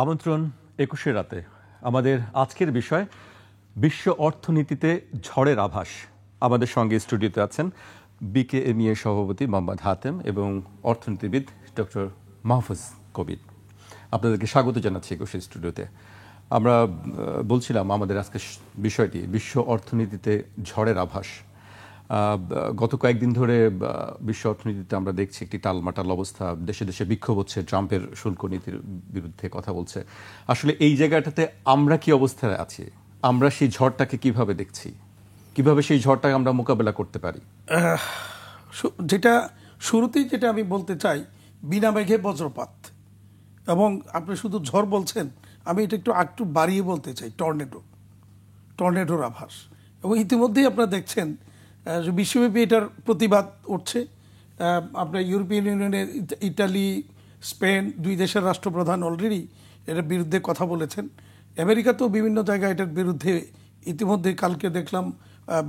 আমন্ত্রণ ২১শে রাতে। আমাদের আজকের বিষয় বিশ্ব অর্থনীতিতে ঝড়ের আভাস। আমাদের সঙ্গে স্টুডিওতে আছেন বিকেএমইএ সভাপতি মোহাম্মদ হাতেম এবং অর্থনীতিবিদ ডক্টর মাহফুজ কবির। আপনাদেরকে স্বাগত জানাচ্ছি ২১শে স্টুডিওতে। আমরা বলছিলাম আমাদের আজকের বিষয়টি বিশ্ব অর্থনীতিতে ঝড়ের আভাস। গত কয়েকদিন ধরে বিশ্ব অর্থনীতিতে আমরা দেখছি একটি টালমাটাল অবস্থা, দেশে দেশে বিক্ষোভ হচ্ছে, ট্রাম্পের শুল্ক নীতির বিরুদ্ধে কথা বলছে। আসলে এই জায়গাটাতে আমরা কি অবস্থায় আছি, আমরা সেই ঝড়টাকে কিভাবে দেখছি, কিভাবে সেই ঝড়টাকে আমরা মোকাবেলা করতে পারি? যেটা শুরুতেই যেটা আমি বলতে চাই, বিনা মেঘে বজ্রপাত। এবং আপনি শুধু ঝড় বলছেন, আমি এটা একটু বাড়িয়ে বলতে চাই, টর্নেডোর আভাস। এবং ইতিমধ্যেই আপনারা দেখছেন বিশ্বব্যাপী এটার প্রতিবাদ উঠছে। আপনার ইউরোপিয়ান ইউনিয়নের ইটালি, স্পেন দুই দেশের রাষ্ট্রপ্রধান অলরেডি এটার বিরুদ্ধে কথা বলেছেন। আমেরিকাতেও বিভিন্ন জায়গায় এটার বিরুদ্ধে ইতিমধ্যে কালকে দেখলাম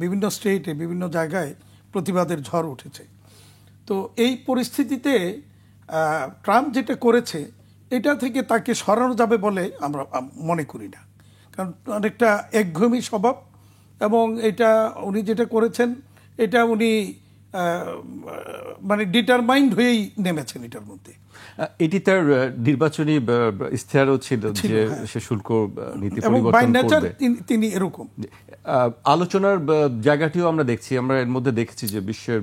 বিভিন্ন স্টেটে বিভিন্ন জায়গায় প্রতিবাদের ঝড় উঠেছে। তো এই পরিস্থিতিতে ট্রাম্প যেটা করেছে এটা থেকে তাকে সরানো যাবে বলে আমরা মনে করি না, কারণ অনেকটা একঘেয়েমি স্বভাব। এবং এটা উনি যেটা করেছেন এটা উনি মানে ডিটারমাইন্ড হয়েই নেমেছেন এটার মধ্যে। এটি তার নির্বাচনী ইশতেহারও ছিল যে সে শুল্ক নীতি পরিবর্তন করবে। তিনি এরকম আলোচনার জায়গাটিও আমরা দেখছি। আমরা এর মধ্যে দেখেছি যে বিশ্বের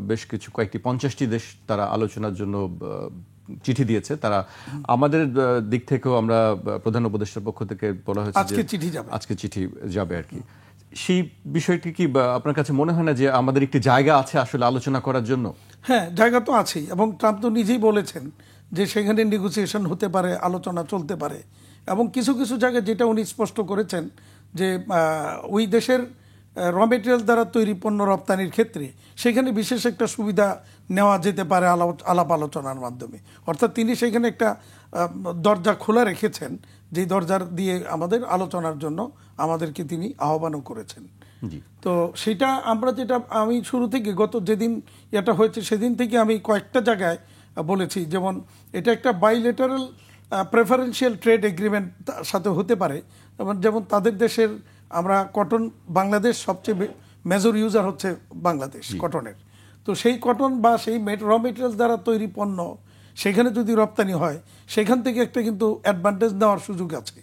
বেশ কয়েকটি 50টি দেশ তারা আলোচনার জন্য চিঠি দিয়েছে। তারা আমাদের দিক থেকেও আমরা প্রধান উপদেষ্টার পক্ষ থেকে বলা হয়েছে আজকে চিঠি যাবে আর কি। সেই বিষয়টি কি আপনার কাছে মনে হয় না যে আমাদের একটি জায়গা আছে আসলে আলোচনা করার জন্য? হ্যাঁ, জায়গা তো আছেই। এবং ট্রাম্প তো নিজেই বলেছেন যে সেখানে নেগোসিয়েশন হতে পারে, আলোচনা চলতে পারে। এবং কিছু কিছু জায়গায় যেটা উনি স্পষ্ট করেছেন যে ওই দেশের র মেটেরিয়াল দ্বারা তৈরি পণ্য রপ্তানির ক্ষেত্রে সেখানে বিশেষ একটা সুবিধা নেওয়া যেতে পারে আলাপ আলোচনার মাধ্যমে। অর্থাৎ তিনি সেখানে একটা দরজা খোলা রেখেছেন, যেই দরজার দিয়ে আমাদের আলোচনার জন্য আমাদেরকে তিনি আহ্বানও করেছেন। তো সেটা আমরা আমি শুরু থেকে গত যেদিন এটা হয়েছে সেদিন থেকে আমি কয়েকটা জায়গায় বলেছি, যেমন এটা একটা বাইলেটারাল প্রেফারেন্সিয়াল ট্রেড এগ্রিমেন্ট সাথে হতে পারে। যেমন তাদের দেশের আমরা কটন, বাংলাদেশ সবচেয়ে মেজর ইউজার হচ্ছে বাংলাদেশ কটনের। তো সেই কটন বা সেই র মেটেরিয়াল দ্বারা তৈরি পণ্য সেখানে যদি রপ্তানি হয় সেখান থেকে একটা কিন্তু অ্যাডভান্টেজ নেওয়ার সুযোগ আছে।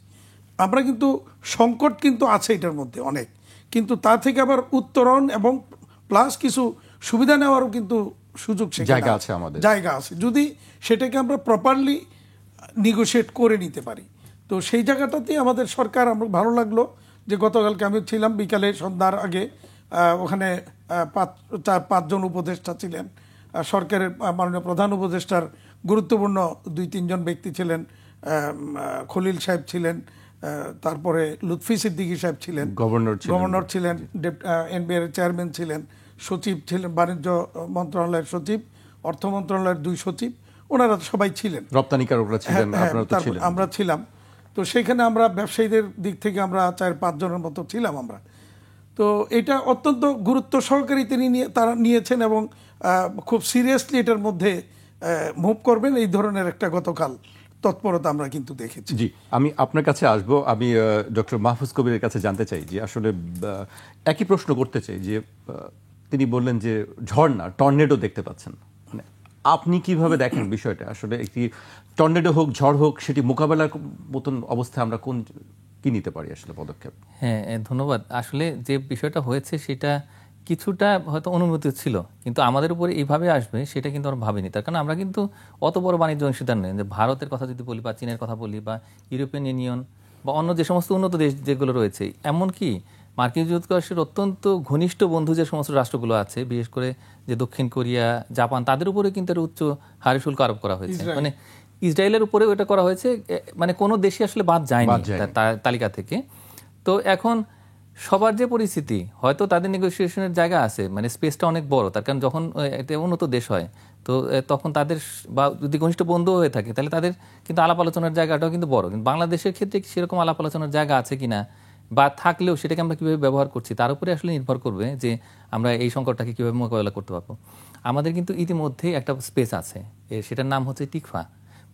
আমরা কিন্তু সংকট কিন্তু আছে এটার মধ্যে অনেক, কিন্তু তা থেকে আবার উত্তরণ এবং প্লাস কিছু সুবিধা নেওয়ারও কিন্তু সুযোগ জায়গা আছে যদি সেটাকে আমরা প্রপারলি নেগোশিয়েট করে নিতে পারি। তো সেই জায়গাটাতে আমাদের সরকার, আমার ভালো লাগলো যে গতকালকে আমি ছিলাম বিকালে সন্ধ্যার আগে ওখানে 4-5 জন উপদেষ্টা ছিলেন। সরকারের মাননীয় প্রধান উপদেষ্টার গুরুত্বপূর্ণ 2-3 জন ব্যক্তি ছিলেন। খলিল সাহেব ছিলেন, তারপরে লুৎফি সিদ্দিকী সাহেব ছিলেন, গভর্নর ছিলেন, এনবিআর চেয়ারম্যান ছিলেন, সচিব ছিলেন, বাণিজ্য মন্ত্রণালয়ের সচিব, অর্থ মন্ত্রণালয়ের 2 সচিব, ওনারা সবাই ছিলেন, রপ্তানিকারকরা ছিলেন, আমরা ছিলাম। তো সেখানে আমরা ব্যবসায়ীদের দিক থেকে আমরা 4-5 জনের মতো ছিলাম আমরা। তো এটা অত্যন্ত গুরুত্ব সহকারে তারা নিয়েছেন এবং খুব সিরিয়াসলি এটার মধ্যে মুভ করবেন, এই ধরনের একটা গতকাল তৎপরতা আমরা কিন্তু দেখেছি। জি, আমি আপনার কাছে আসব। আমি ডক্টর মাহফুজ কবিরের কাছে জানতে চাই যে আসলে একই প্রশ্ন করতে চাই যে তিনি বললেন যে ঝড় না টর্নেডো দেখতে পাচ্ছেন, মানে আপনি কিভাবে দেখেন বিষয়টা? আসলে একটি টর্নেডো হোক, ঝড় হোক, সেটি মোকাবেলার মতন অবস্থায় আমরা কি নিতে পারি আসলে পদক্ষেপ? হ্যাঁ, ধন্যবাদ। আসলে যে বিষয়টা হয়েছে সেটা কিছুটা হয়তো অনুমতি ছিল, কিন্তু আমাদের উপরে এইভাবে আসবে সেটা কিন্তু আমরা ভাবিনি। তার কারণ আমরা কিন্তু অত বড় বাণিজ্য অংশীদার নই। যে ভারতের কথা যদি বলি বা চীনের কথা বলি বা ইউরোপিয়ান ইউনিয়ন বা অন্য যে সমস্ত উন্নত দেশ যেগুলো রয়েছে, এমনকি মার্কিন যুক্তরাষ্ট্রের অত্যন্ত ঘনিষ্ঠ বন্ধু যে সমস্ত রাষ্ট্রগুলো আছে, বিশেষ করে যে দক্ষিণ কোরিয়া, জাপান, তাদের উপরে কিন্তু একটা উচ্চ হারে শুল্ক আরোপ করা হয়েছে। মানে ইসরায়েলের উপরেও এটা করা হয়েছে। মানে কোনো দেশই আসলে বাদ যায়নি তালিকা থেকে। তো এখন সবার যে পরিস্থিতি, হয়তো তাদের নেগোসিয়েশনের জায়গা আছে, মানে স্পেসটা অনেক বড়। তার কারণ যখন একটা উন্নত দেশ হয় তো তখন তাদের বা যদি ঘনিষ্ঠ বন্ধু হয়ে থাকে তাহলে তাদের কিন্তু আলাপ আলোচনার জায়গাটাও কিন্তু বড়। কিন্তু বাংলাদেশের ক্ষেত্রে সেরকম আলাপ আলোচনার জায়গা আছে কিনা বা থাকলেও সেটাকে আমরা কীভাবে ব্যবহার করছি তার উপরে আসলে নির্ভর করবে যে আমরা এই সংকটটাকে কীভাবে মোকাবেলা করতে পারবো। আমাদের কিন্তু ইতিমধ্যেই একটা স্পেস আছে, সেটার নাম হচ্ছে টিকফা,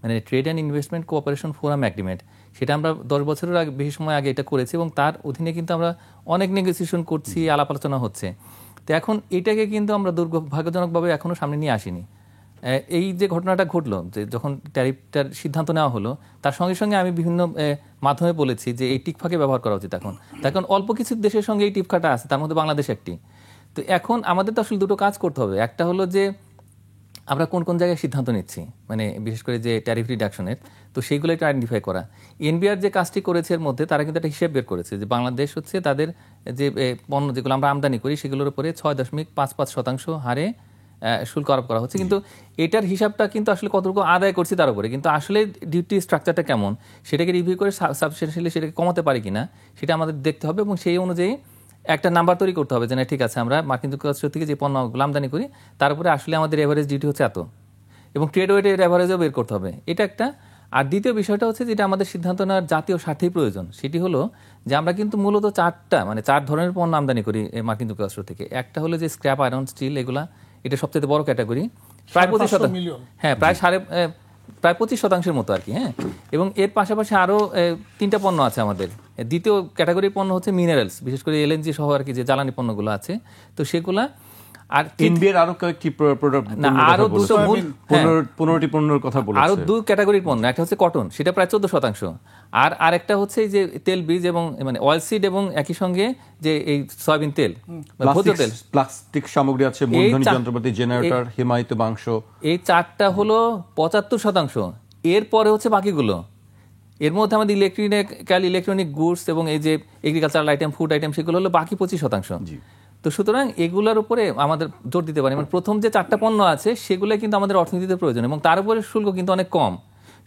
মানে trade and investment cooperation forum agreement. সেটা আমরা 10 বছরের আগে, বেশি সময় আগে এটা করেছি এবং তার অধীনে কিন্তু আমরা অনেক নেগোসিয়েশন করছি, আলাপ আলোচনা হচ্ছে। তো এখন এটাকে কিন্তু আমরা দুর্ভাগ্যজনকভাবে এখনো সামনে নিয়ে আসিনি। এই যে ঘটনাটা ঘটলো, যে যখন ট্যারিফটার সিদ্ধান্ত নেওয়া হলো, তার সঙ্গে সঙ্গে আমি বিভিন্ন মাধ্যমে বলেছি যে এই টিকফাকে ব্যবহার করা উচিত। এখন অল্প কিছু দেশের সঙ্গে এই টিকফাটা আছে, তার মধ্যে বাংলাদেশ একটি। তো এখন আমাদের তো আসলে দুটো কাজ করতে হবে। একটা হলো যে আমরা কোন কোন জায়গায় সিদ্ধান্ত নিচ্ছি, মানে বিশেষ করে যে ট্যারিফ রিডাকশনের, তো সেইগুলো একটু আইডেন্টিফাই করা। এনবিআর যে কাজটি করেছে এর মধ্যে তারা কিন্তু একটা হিসেব বের করেছে যে বাংলাদেশ হচ্ছে তাদের যে পণ্য যেগুলো আমরা আমদানি করি সেগুলোর উপরে 6.55% হারে শুল্ক আরোপ করা হচ্ছে। কিন্তু এটার হিসাবটা কিন্তু আসলে কতটুকু আদায় করছি তার উপরে, কিন্তু আসলে ডিউটি স্ট্রাকচারটা কেমন সেটাকে রিভিউ করে সাবস্টেন্সিয়ালি সেটাকে কমাতে পারি কিনা সেটা আমাদের দেখতে হবে এবং সেই অনুযায়ী একটা নাম্বার তৈরি করতে হবে যে না ঠিক আছে, আমরা মার্কিন যুক্তরাষ্ট্র থেকে যে পণ্যগুলো আমদানি করি তার উপরে আসলে আমাদের এভারেজ ডিউটি হচ্ছে এত, এবং ট্রেড ওয়েটের এভারেজও বের করতে হবে। এটা একটা। আর দ্বিতীয় বিষয়টা হচ্ছে যেটা আমাদের সিদ্ধান্ত নেওয়ার জাতীয় স্বার্থেই প্রয়োজন, সেটি হলো যে আমরা কিন্তু মূলত চার ধরনের পণ্য আমদানি করি মার্কিন যুক্তরাষ্ট্র থেকে। একটা হলো যে স্ক্র্যাপ আয়রন স্টিল, এগুলা এটা সবচেয়ে বড় ক্যাটাগরি, প্রায় 25%, হ্যাঁ প্রায় 25% মতো আর কি। হ্যাঁ, এবং এর পাশাপাশি আরও 3টা পণ্য আছে আমাদের। দ্বিতীয় ক্যাটাগরির পণ্য হচ্ছে মিনারেলস, বিশেষ করে এলএনজি সহ আর কি যে জ্বালানি পণ্যগুলো আছে, তো সেগুলা। আর এনবিআর আরো কয়েকটি প্রোডাক্ট, আরো 15টি পণ্যের কথা বলেছে। আরো 2 ক্যাটাগরির পণ্য, একটা হচ্ছে কটন, সেটা প্রায় 14%, আর আরেকটা হচ্ছে যে তেল বীজ এবং মানে অয়েল সিড এবং একই সঙ্গে যে এই সয়াবিন তেল, ভোজ্য তেল, প্লাস্টিক সামগ্রী আছে, মূলধনী যন্ত্রপাতি, জেনারেটর, হিমায়িত মাংস। এই 4টা হলো 75%। এরপরে হচ্ছে বাকিগুলো। এর মধ্যে আমাদের ইলেকট্রনিক গুডস এবং এই যে এগ্রিকালচারাল আইটেম, ফুড আইটেম, সেগুলো হলো বাকি 25%। তো সুতরাং এগুলোর উপরে আমাদের জোর দিতে পারি। মানে প্রথম যে 4টা পণ্য আছে সেগুলো কিন্তু আমাদের অর্থনীতিতে প্রয়োজন এবং তার উপরে শুল্ক কিন্তু অনেক কম।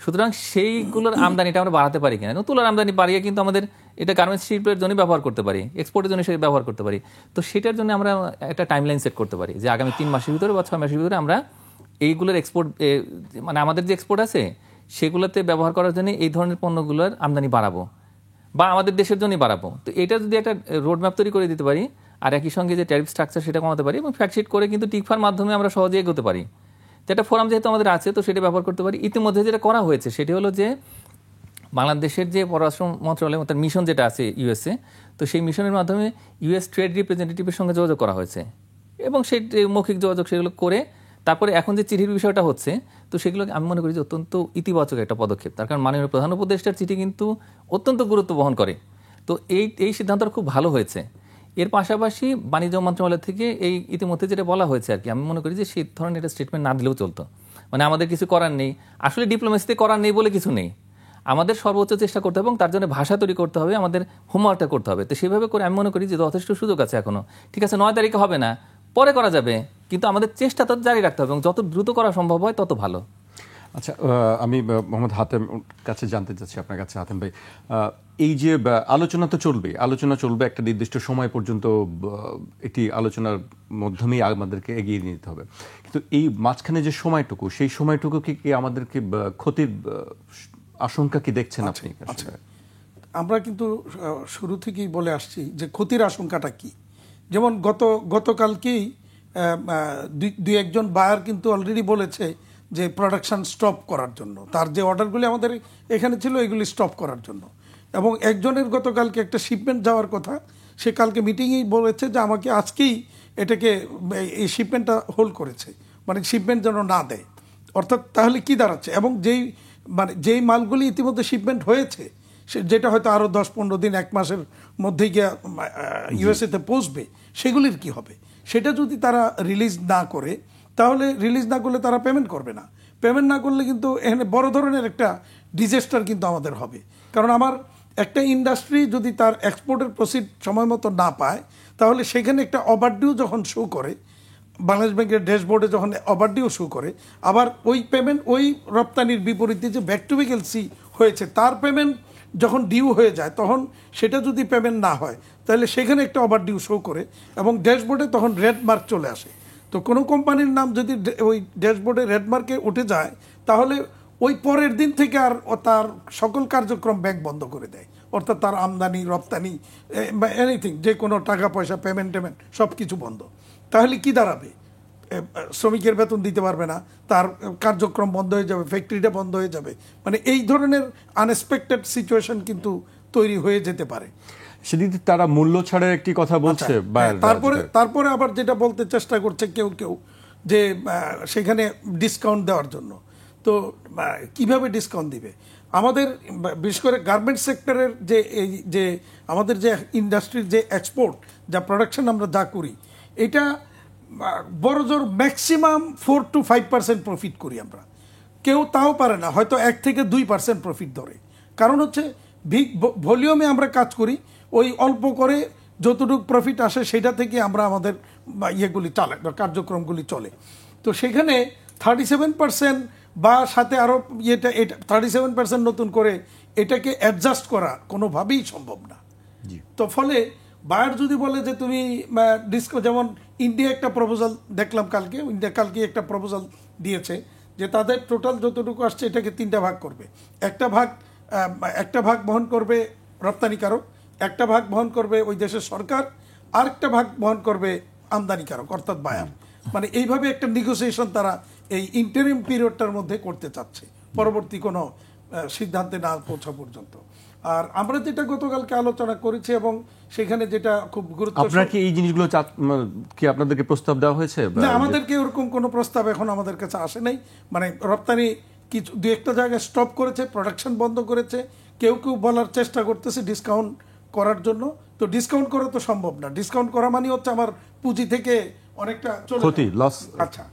সুতরাং সেইগুলোর আমদানিটা আমরা বাড়াতে পারি কিনা, তুলার আমদানি বাড়িয়ে কিন্তু আমাদের এটা গার্মেন্টস শিল্পের জন্য ব্যবহার করতে পারি, এক্সপোর্টের জন্য সেটা ব্যবহার করতে পারি। তো সেটার জন্য আমরা একটা টাইমলাইন সেট করতে পারি যে আগামী 3 মাসের ভিতরে বা 6 মাসের ভিতরে আমরা এইগুলোর এক্সপোর্ট, মানে আমাদের যে এক্সপোর্ট আছে সেগুলোতে ব্যবহার করার জন্য এই ধরনের পণ্যগুলোর আমদানি বাড়াবো বা আমাদের দেশের জন্যই বাড়াবো। তো এটা যদি একটা রোডম্যাপ তৈরি করে দিতে পারি আর একই সঙ্গে যে ট্যারিফ স্ট্রাকচার সেটা কমাতে পারি এবং ফ্যাক্টশিট করে কিন্তু টিকফার মাধ্যমে আমরা সহজে এগোতে পারি। যেটা ফোরাম যেহেতু আমাদের আছে তো সেটা ব্যবহার করতে পারি। ইতিমধ্যে যেটা করা হয়েছে সেটি হলো যে বাংলাদেশের যে পররাষ্ট্র মন্ত্রণালয় তার মিশন যেটা আছে ইউএসএ, তো সেই মিশনের মাধ্যমে ইউএস ট্রেড রিপ্রেজেন্টেটিভের সঙ্গে যোগাযোগ করা হয়েছে এবং সেই মৌখিক যোগাযোগ সেগুলো করে তারপরে এখন যে চিঠির বিষয়টা হচ্ছে, তো সেগুলো আমি মনে করি যে অত্যন্ত ইতিবাচক একটা পদক্ষেপ। তার কারণ মাননীয় প্রধান উপদেষ্টার চিঠি কিন্তু অত্যন্ত গুরুত্ব বহন করে। তো এই সিদ্ধান্তটা খুব ভালো হয়েছে। এর পাশাপাশি বাণিজ্য মন্ত্রণালয় থেকে এই ইতিমধ্যে যেটা বলা হয়েছে আর কি, আমি মনে করি যে সেই ধরনের একটা স্টেটমেন্ট না দিলেও চলতো। মানে আমাদের কিছু করার নেই, আসলে ডিপ্লোমেসিতে করার নেই বলে কিছু নেই, আমাদের সর্বোচ্চ চেষ্টা করতে হবে এবং তার জন্য ভাষা তৈরি করতে হবে, আমাদের হোমওয়ার্কটা করতে হবে। তো সেভাবে করে আমি মনে করি যে যথেষ্ট সুযোগ আছে এখনো। ঠিক আছে, 9 তারিখে হবে না, পরে করা যাবে, কিন্তু আমাদের চেষ্টা তো জারি রাখতে হবে এবং যত দ্রুত করা সম্ভব হয় তত ভালো। আচ্ছা, আমি মোহাম্মদ হাতেম কাছে জানতে চাচ্ছি আপনার কাছে, হাতেম ভাই, এই যে আলোচনা তো চলবে, একটা নির্দিষ্ট সময় পর্যন্ত একটি আলোচনার মাধ্যমেই আমাদেরকে এগিয়ে নিতে হবে, কিন্তু এই মাঝখানে যে সময়টুকু, সেই সময়টুকু কি আমাদেরকে ক্ষতির আশঙ্কা কি দেখছেন আপনি? আচ্ছা, আমরা কিন্তু শুরু থেকেই বলে আসছি যে ক্ষতির আশঙ্কাটা কি। যেমন গতকালকেই 2-1 বায়ার কিন্তু অলরেডি বলেছে যে প্রোডাকশন স্টপ করার জন্য, তার যে অর্ডারগুলি আমাদের এখানে ছিল এগুলি স্টপ করার জন্য। এবং একজনের গতকালকে একটা শিপমেন্ট যাওয়ার কথা, সে কালকে মিটিংয়েই বলেছে যে আমাকে আজকেই এটাকে এই শিপমেন্টটা হোল্ড করেছে, মানে শিপমেন্ট যেন না দেয়। অর্থাৎ তাহলে কি দাঁড়াচ্ছে, এবং যেই মালগুলি ইতিমধ্যে শিপমেন্ট হয়েছে যেটা হয়তো আরও 10-15 দিন 1 মাসের মধ্যে গিয়ে ইউএসএতে পৌঁছবে, সেগুলির কি হবে? সেটা যদি তারা রিলিজ না করে, তাহলে রিলিজ না করলে তারা পেমেন্ট করবে না। পেমেন্ট না করলে কিন্তু এখানে বড় ধরনের একটা ডিজাস্টার কিন্তু আমাদের হবে। কারণ আমার একটা ইন্ডাস্ট্রি যদি তার এক্সপোর্টের প্রসিড সময় মতো না পায়, তাহলে সেখানে একটা ওভারডিউ যখন শো করে, বাংলাদেশ ব্যাংকের ড্যাশবোর্ডে যখন ওভারডিউ শো করে, আবার ওই পেমেন্ট ওই রপ্তানির বিপরীতে যে ব্যাক টু ভেহিকলসি হয়েছে তার পেমেন্ট যখন ডিউ হয়ে যায়, তখন সেটা যদি পেমেন্ট না হয় তাহলে সেখানে একটা ওভারডিউ শো করে এবং ড্যাশবোর্ডে তখন রেড মার্ক চলে আসে। তো কোনো কোম্পানির নাম যদি ওই ড্যাশবোর্ডে রেড মার্কে উঠে যায়, তাহলে ওই পরের দিন থেকে আর তার সকল কার্যক্রম ব্যাংক বন্ধ করে দেয়। অর্থাৎ তার আমদানি রপ্তানি বা এনিথিং, যে কোনো টাকা পয়সা পেমেন্ট সব কিছু বন্ধ। তাহলে কি দাঁড়াবে? শ্রমিকের বেতন দিতে পারবে না, তার কার্যক্রম বন্ধ হয়ে যাবে, ফ্যাক্টরিটা বন্ধ হয়ে যাবে, মানে এই ধরনের আনএক্সপেক্টেড সিচুয়েশন কিন্তু তৈরি হয়ে যেতে পারে। সেদিকে তারা মূল্য ছাড়ের একটি কথা বলছে। তারপরে আবার যেটা বলতে চেষ্টা করছে কেউ কেউ যে সেখানে ডিসকাউন্ট দেওয়ার জন্য। তো কিভাবে ডিসকাউন্ট দিবে? আমাদের বিশেষ করে গার্মেন্টস সেক্টরের যে আমাদের যে ইন্ডাস্ট্রির যে এক্সপোর্ট, যা প্রোডাকশন আমরা যা করি, এটা বড় জোর ম্যাক্সিমাম 4 to 5% প্রফিট করি আমরা। কেউ তাও পারে না, হয়তো 1 থেকে 2% প্রফিট ধরে। কারণ হচ্ছে বিগ ভলিউমে আমরা কাজ করি, ওই অল্প করে যতটুকু প্রফিট আসে সেটা থেকে আমরা আমাদের ইয়েগুলি চালাই, কার্যক্রমগুলি চলে। তো সেখানে 37% বা সাথে আরও এটা 37% নতুন করে এটাকে অ্যাডজাস্ট করা কোনোভাবেই সম্ভব না। তো ফলে বায়ার যদি বলে যে তুমি যেমন ইন্ডিয়া একটা প্রপোজাল দেখলাম কালকে, ইন্ডিয়া কালকে একটা প্রপোজাল দিয়েছে যে তাদের টোটাল যতটুকু আসছে এটাকে 3টা ভাগ করবে। একটা ভাগ বহন করবে রপ্তানিকারক, একটা ভাগ বহন করবে ওই দেশের সরকার, আরেকটা ভাগ বহন করবে আমদানিকারক অর্থাৎ বায়ার। মানে এইভাবে একটা নেগোসিয়েশন তারা এই ইন্টারিম পিরিয়ডটার মধ্যে করতে চাচ্ছে, পরবর্তী কোনো সিদ্ধান্তে না পৌঁছা পর্যন্ত। আর আমরা যেটা গতকালকে আলোচনা করেছি এবং সেখানে যেটা খুব গুরুত্বপূর্ণ, আপনারা কি এই জিনিসগুলো কি আপনাদেরকে প্রস্তাব দেওয়া হয়েছে? না, আমাদেরকে ওরকম কোনো প্রস্তাব এখন আমাদের কাছে আসে নাই। মানে রপ্তানি কিছু 2-1টা জায়গায় স্টপ করেছে, প্রোডাকশন বন্ধ করেছে, কেউ কেউ বলার চেষ্টা করতেছে ডিসকাউন্ট করার জন্য। তো ডিসকাউন্ট করা তো সম্ভব না, ডিসকাউন্ট করা মানে হচ্ছে আমার পুঁজি থেকে অনেকটা ক্ষতি, লস। আচ্ছা,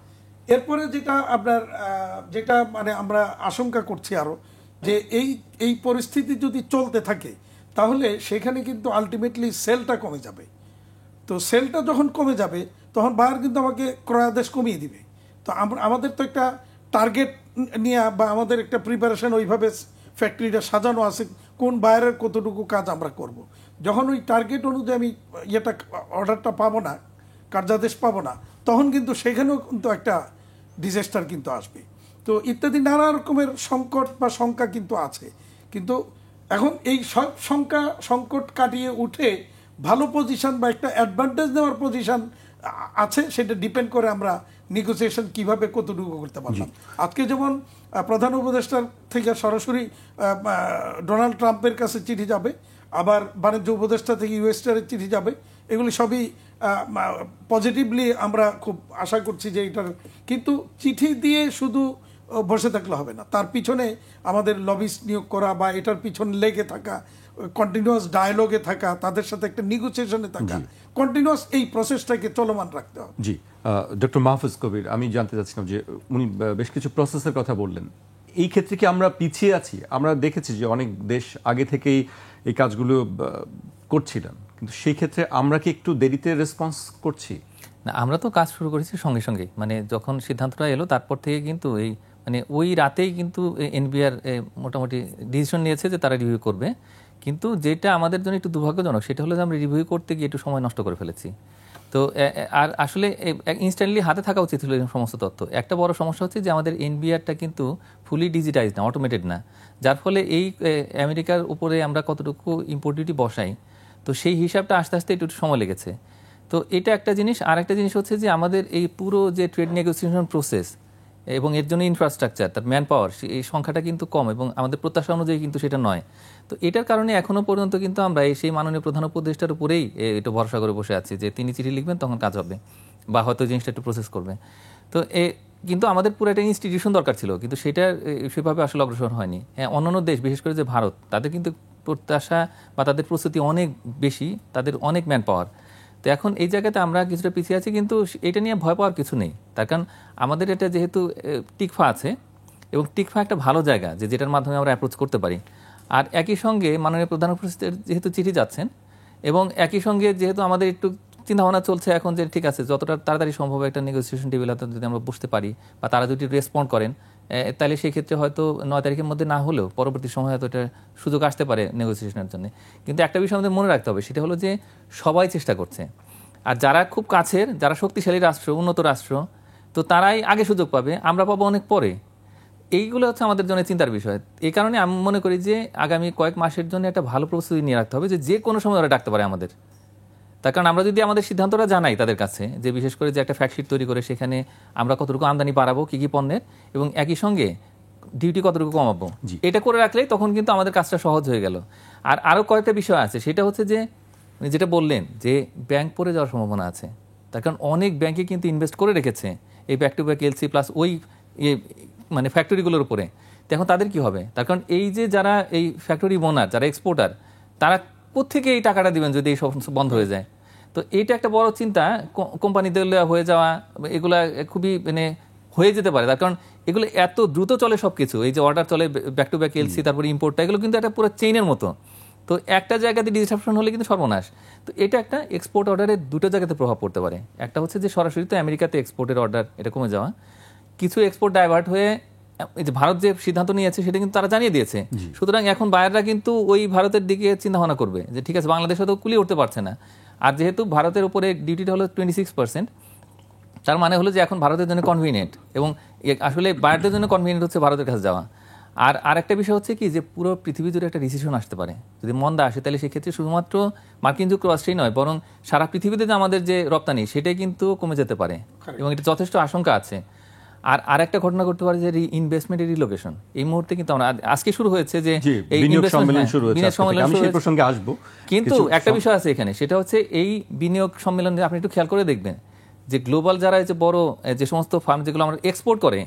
এরপরে যেটা আপনার যেটা মানে আমরা আশঙ্কা করছি আরো, যে এই পরিস্থিতি যদি চলতে থাকে তাহলে সেখানে কিন্তু আলটিমেটলি সেলটা কমে যাবে। তো সেলটা যখন কমে যাবে তখন বায়ার কিন্তু আমাকে ক্রয়াদেশ কমিয়ে দিবে। তো আমাদের তো একটা টার্গেট নিয়ে বা আমাদের একটা প্রিপারেশন ওইভাবে ফ্যাক্টরিটা সাজানো আছে, কোন বায়ারের কতটুকু কাজ আমরা করব। যখন ওই টার্গেট অনুযায়ী আমি অর্ডারটা পাবো না, কার্যাদেশ পাবো না, তখন কিন্তু সেখানেও কিন্তু একটা ডিজাস্টার কিন্তু আসবে। তো ইত্যাদি নানা রকমের সংকট বা শঙ্কা কিন্তু আছে। কিন্তু এখন এই সব সংকট কাটিয়ে উঠে ভালো পজিশন বা একটা অ্যাডভান্টেজ নেওয়ার পজিশন আছে, সেটা ডিপেন্ড করে আমরা নেগোসিয়েশন কিভাবে কতটুকু করতে পারলাম। আজকে যেমন প্রধান উপদেষ্টার থেকে সরাসরি ডোনাল্ড ট্রাম্পের কাছে চিঠি যাবে, আবার বাণিজ্য উপদেষ্টা থেকে ইউএসএর চিঠি যাবে, এগুলি সবই পজিটিভলি আমরা খুব আশা করছি যে এটার। কিন্তু চিঠি দিয়ে শুধু বসে থাকলে হবে না, তার পিছনে আমাদের লবিস্ট নিয়োগ করা বা এটার পিছনে লেগে থাকা, কন্টিনিউয়াস ডায়ালগে থাকা, তাদের সাথে একটা নেগোসিয়েশনে থাকা, কন্টিনিউয়াস এই প্রসেসটাকে চলমান রাখতে হবে। জি, ডক্টর মাহফুজ কবির, আমি জানতে চাচ্ছিলাম যে উনি বেশ কিছু প্রসেসের কথা বললেন, এই ক্ষেত্রে কি আমরা পিছিয়ে আছি? আমরা দেখেছি যে অনেক দেশ আগে থেকেই এই কাজগুলো করছিলেন, কিন্তু সেই ক্ষেত্রে আমরা কি একটু দেরিতে রেসপন্স করছি? না, আমরা তো কাজ শুরু করেছি সঙ্গে সঙ্গে, মানে যখন সিদ্ধান্তটা এলো তারপর থেকে কিন্তু এই মানে ওই রাতেই কিন্তু এনবিআর মোটামুটি ডিসিশন নিয়েছে যে তারা রিভিউ করবে। কিন্তু যেটা আমাদের জন্য একটু দুর্ভাগ্যজনক সেটা হলো যে আমরা রিভিউ করতে গিয়ে একটু সময় নষ্ট করে ফেলেছি। তো আর আসলে ইনস্ট্যান্টলি হাতে থাকা উচিত ছিল এই সমস্ত তথ্য। একটা বড় সমস্যা হচ্ছে যে আমাদের এনবিআরটা কিন্তু ফুলি ডিজিটাইজড না, অটোমেটেড না, যার ফলে এই আমেরিকার উপরে আমরা কতটুকু ইম্পোর্ট ডিউটি বসাই, তো সেই হিসাবটা আস্তে আস্তে একটু সময় লেগেছে। তো এটা একটা জিনিস। আর একটা জিনিস হচ্ছে যে আমাদের এই পুরো যে ট্রেড নেগোসিয়েশন প্রসেস এবং এর জন্য ইনফ্রাস্ট্রাকচার, তার ম্যান পাওয়ার, এই সংখ্যাটা কিন্তু কম এবং আমাদের প্রত্যাশা অনুযায়ী কিন্তু সেটা নয়। তো এটার কারণে এখনো পর্যন্ত কিন্তু আমরা সেই মাননীয় প্রধান উপদেষ্টার উপরেই একটু ভরসা করে বসে আছি যে তিনি চিঠি লিখবেন তখন কাজ হবে বা হয়তো জিনিসটা একটু প্রসেস করবে। তো কিন্তু আমাদের পুরো একটা ইনস্টিটিউশন দরকার ছিল, কিন্তু সেটা সেভাবে আসলে অগ্রসর হয়নি। হ্যাঁ, অন্যান্য দেশ বিশেষ করে যে ভারত, তাদের কিন্তু প্রত্যাশা বা তাদের প্রস্তুতি অনেক বেশি, তাদের অনেক ম্যান পাওয়ার। তো এখন এই জায়গাতে আমরা কিছুটা পিছিয়ে আছি, কিন্তু এটা নিয়ে ভয় পাওয়ার কিছু নেই। তার কারণ আমাদের এটা যেহেতু টিকফা আছে এবং টিকফা একটা ভালো জায়গা যেটার মাধ্যমে আমরা অ্যাপ্রোচ করতে পারি। আর একই সঙ্গে মাননীয় প্রধান উপদেষ্টার যেহেতু চিঠি যাচ্ছেন এবং একই সঙ্গে যেহেতু আমাদের একটু চিন্তাভাবনা চলছে এখন যে ঠিক আছে যতটা তাড়াতাড়ি সম্ভব একটা নেগোসিয়েশন টেবিলে যদি আমরা বসতে পারি বা তারা যদি রেসপন্ড করেন, তাহলে সেই ক্ষেত্রে হয়তো 9 তারিখের মধ্যে না হলেও পরবর্তী সময় হয়তো এটা সুযোগ আসতে পারে নেগোসিয়েশনের জন্য। কিন্তু একটা বিষয় আমাদের মনে রাখতে হবে, সেটা হলো যে সবাই চেষ্টা করছে, আর যারা খুব কাছের, যারা শক্তিশালী রাষ্ট্র, উন্নত রাষ্ট্র, তো তারাই আগে সুযোগ পাবে, আমরা পাবো অনেক পরে। এইগুলো হচ্ছে আমাদের জন্য চিন্তার বিষয়। এই কারণে আমি মনে করি যে আগামী কয়েক মাসের জন্য একটা ভালো প্রস্তুতি নিয়ে রাখতে হবে যে কোনো সময় ওরা ডাকতে পারে আমাদের। তার কারণ আমরা যদি আমাদের সিদ্ধান্তটা জানাই তাদের কাছে, যে বিশেষ করে যে একটা ফ্যাক্টশিট তৈরি করে সেখানে আমরা কতটুকু আমদানি বাড়াবো কী কী পণ্যের, এবং একই সঙ্গে ডিউটি কতটুকু কমাবো, এটা করে রাখলেই তখন কিন্তু আমাদের কাজটা সহজ হয়ে গেল। আর আরও কয়েকটা বিষয় আছে, সেটা হচ্ছে যে যেটা বললেন যে ব্যাংক পড়ে যাওয়ার সম্ভাবনা আছে। তার কারণ অনেক ব্যাংকে কিন্তু ইনভেস্ট করে রেখেছে এই back to back LC plus ওই মানে ফ্যাক্টরিগুলোর উপরে। তো এখন তাদের কি হবে? তার কারণ এই যে যারা এই ফ্যাক্টরি ওনার, যারা এক্সপোর্টার, তারা কোত্থেকে এই টাকাটা দিবেন যদি এই সব বন্ধ হয়ে যায়? তো এইটা একটা বড় চিন্তা। কোম্পানিদের হয়ে যাওয়া এগুলা খুবই মানে হয়ে যেতে পারে, তার কারণ এগুলো এত দ্রুত চলে সব কিছু। এই যে অর্ডার চলে ব্যাক টু ব্যাক এলসি, তারপরে ইম্পোর্টটা, এগুলো কিন্তু একটা পুরো চেইনের মতো। তো একটা জায়গাতে ডিসরাপশন হলে কিন্তু সর্বনাশ। তো এটা একটা এক্সপোর্ট অর্ডারের দুটো জায়গাতে প্রভাব পড়তে পারে। একটা হচ্ছে যে সরাসরি তো আমেরিকাতে এক্সপোর্টের অর্ডার এটা কমে যাওয়া, কিছু এক্সপোর্ট ডাইভার্ট হয়ে এই যে ভারত যে সিদ্ধান্ত নিয়েছে সেটা কিন্তু তারা জানিয়ে দিয়েছে। সুতরাং এখন বায়াররা কিন্তু ওই ভারতের দিকে চিন্তা ভাবনা করবে যে ঠিক আছে, বাংলাদেশে তো কুলিয়ে উঠতে পারছে না, আর যেহেতু ভারতের উপরে ডিউটিটা হলো 26%, তার মানে হলো যে এখন ভারতের জন্য কনভিনিয়েন্ট, এবং আসলে বায়ারদের জন্য কনভিনিয়েন্ট হচ্ছে ভারতের কাছে যাওয়া। আর আরেকটা বিষয় হচ্ছে কি, যে পুরো পৃথিবী জুড়ে একটা রিসেশন আসতে পারে। যদি মন্দা আসে তাহলে সেক্ষেত্রে শুধুমাত্র মার্কিন যুক্তরাষ্ট্রেই নয়, বরং সারা পৃথিবীতে যে আমাদের যে রপ্তানি সেটাই কিন্তু কমে যেতে পারে, এবং এটা যথেষ্ট আশঙ্কা আছে। আর আরেকটা ঘটনা ঘটতে পারে যে ইনভেস্টমেন্টের রিলোকেশন। এই মুহূর্তে কিন্তু আমরা আজকে শুরু হয়েছে যে এই বিনিয়োগ সম্মেলন শুরু হয়েছে, কিন্তু একটা বিষয় আছে এখানে, সেটা হচ্ছে এই বিনিয়োগ সম্মেলন আপনি একটু খেয়াল করে দেখবেন যে গ্লোবাল যারা যে বড় যে সমস্ত ফার্ম যেগুলো আমরা এক্সপোর্ট করে,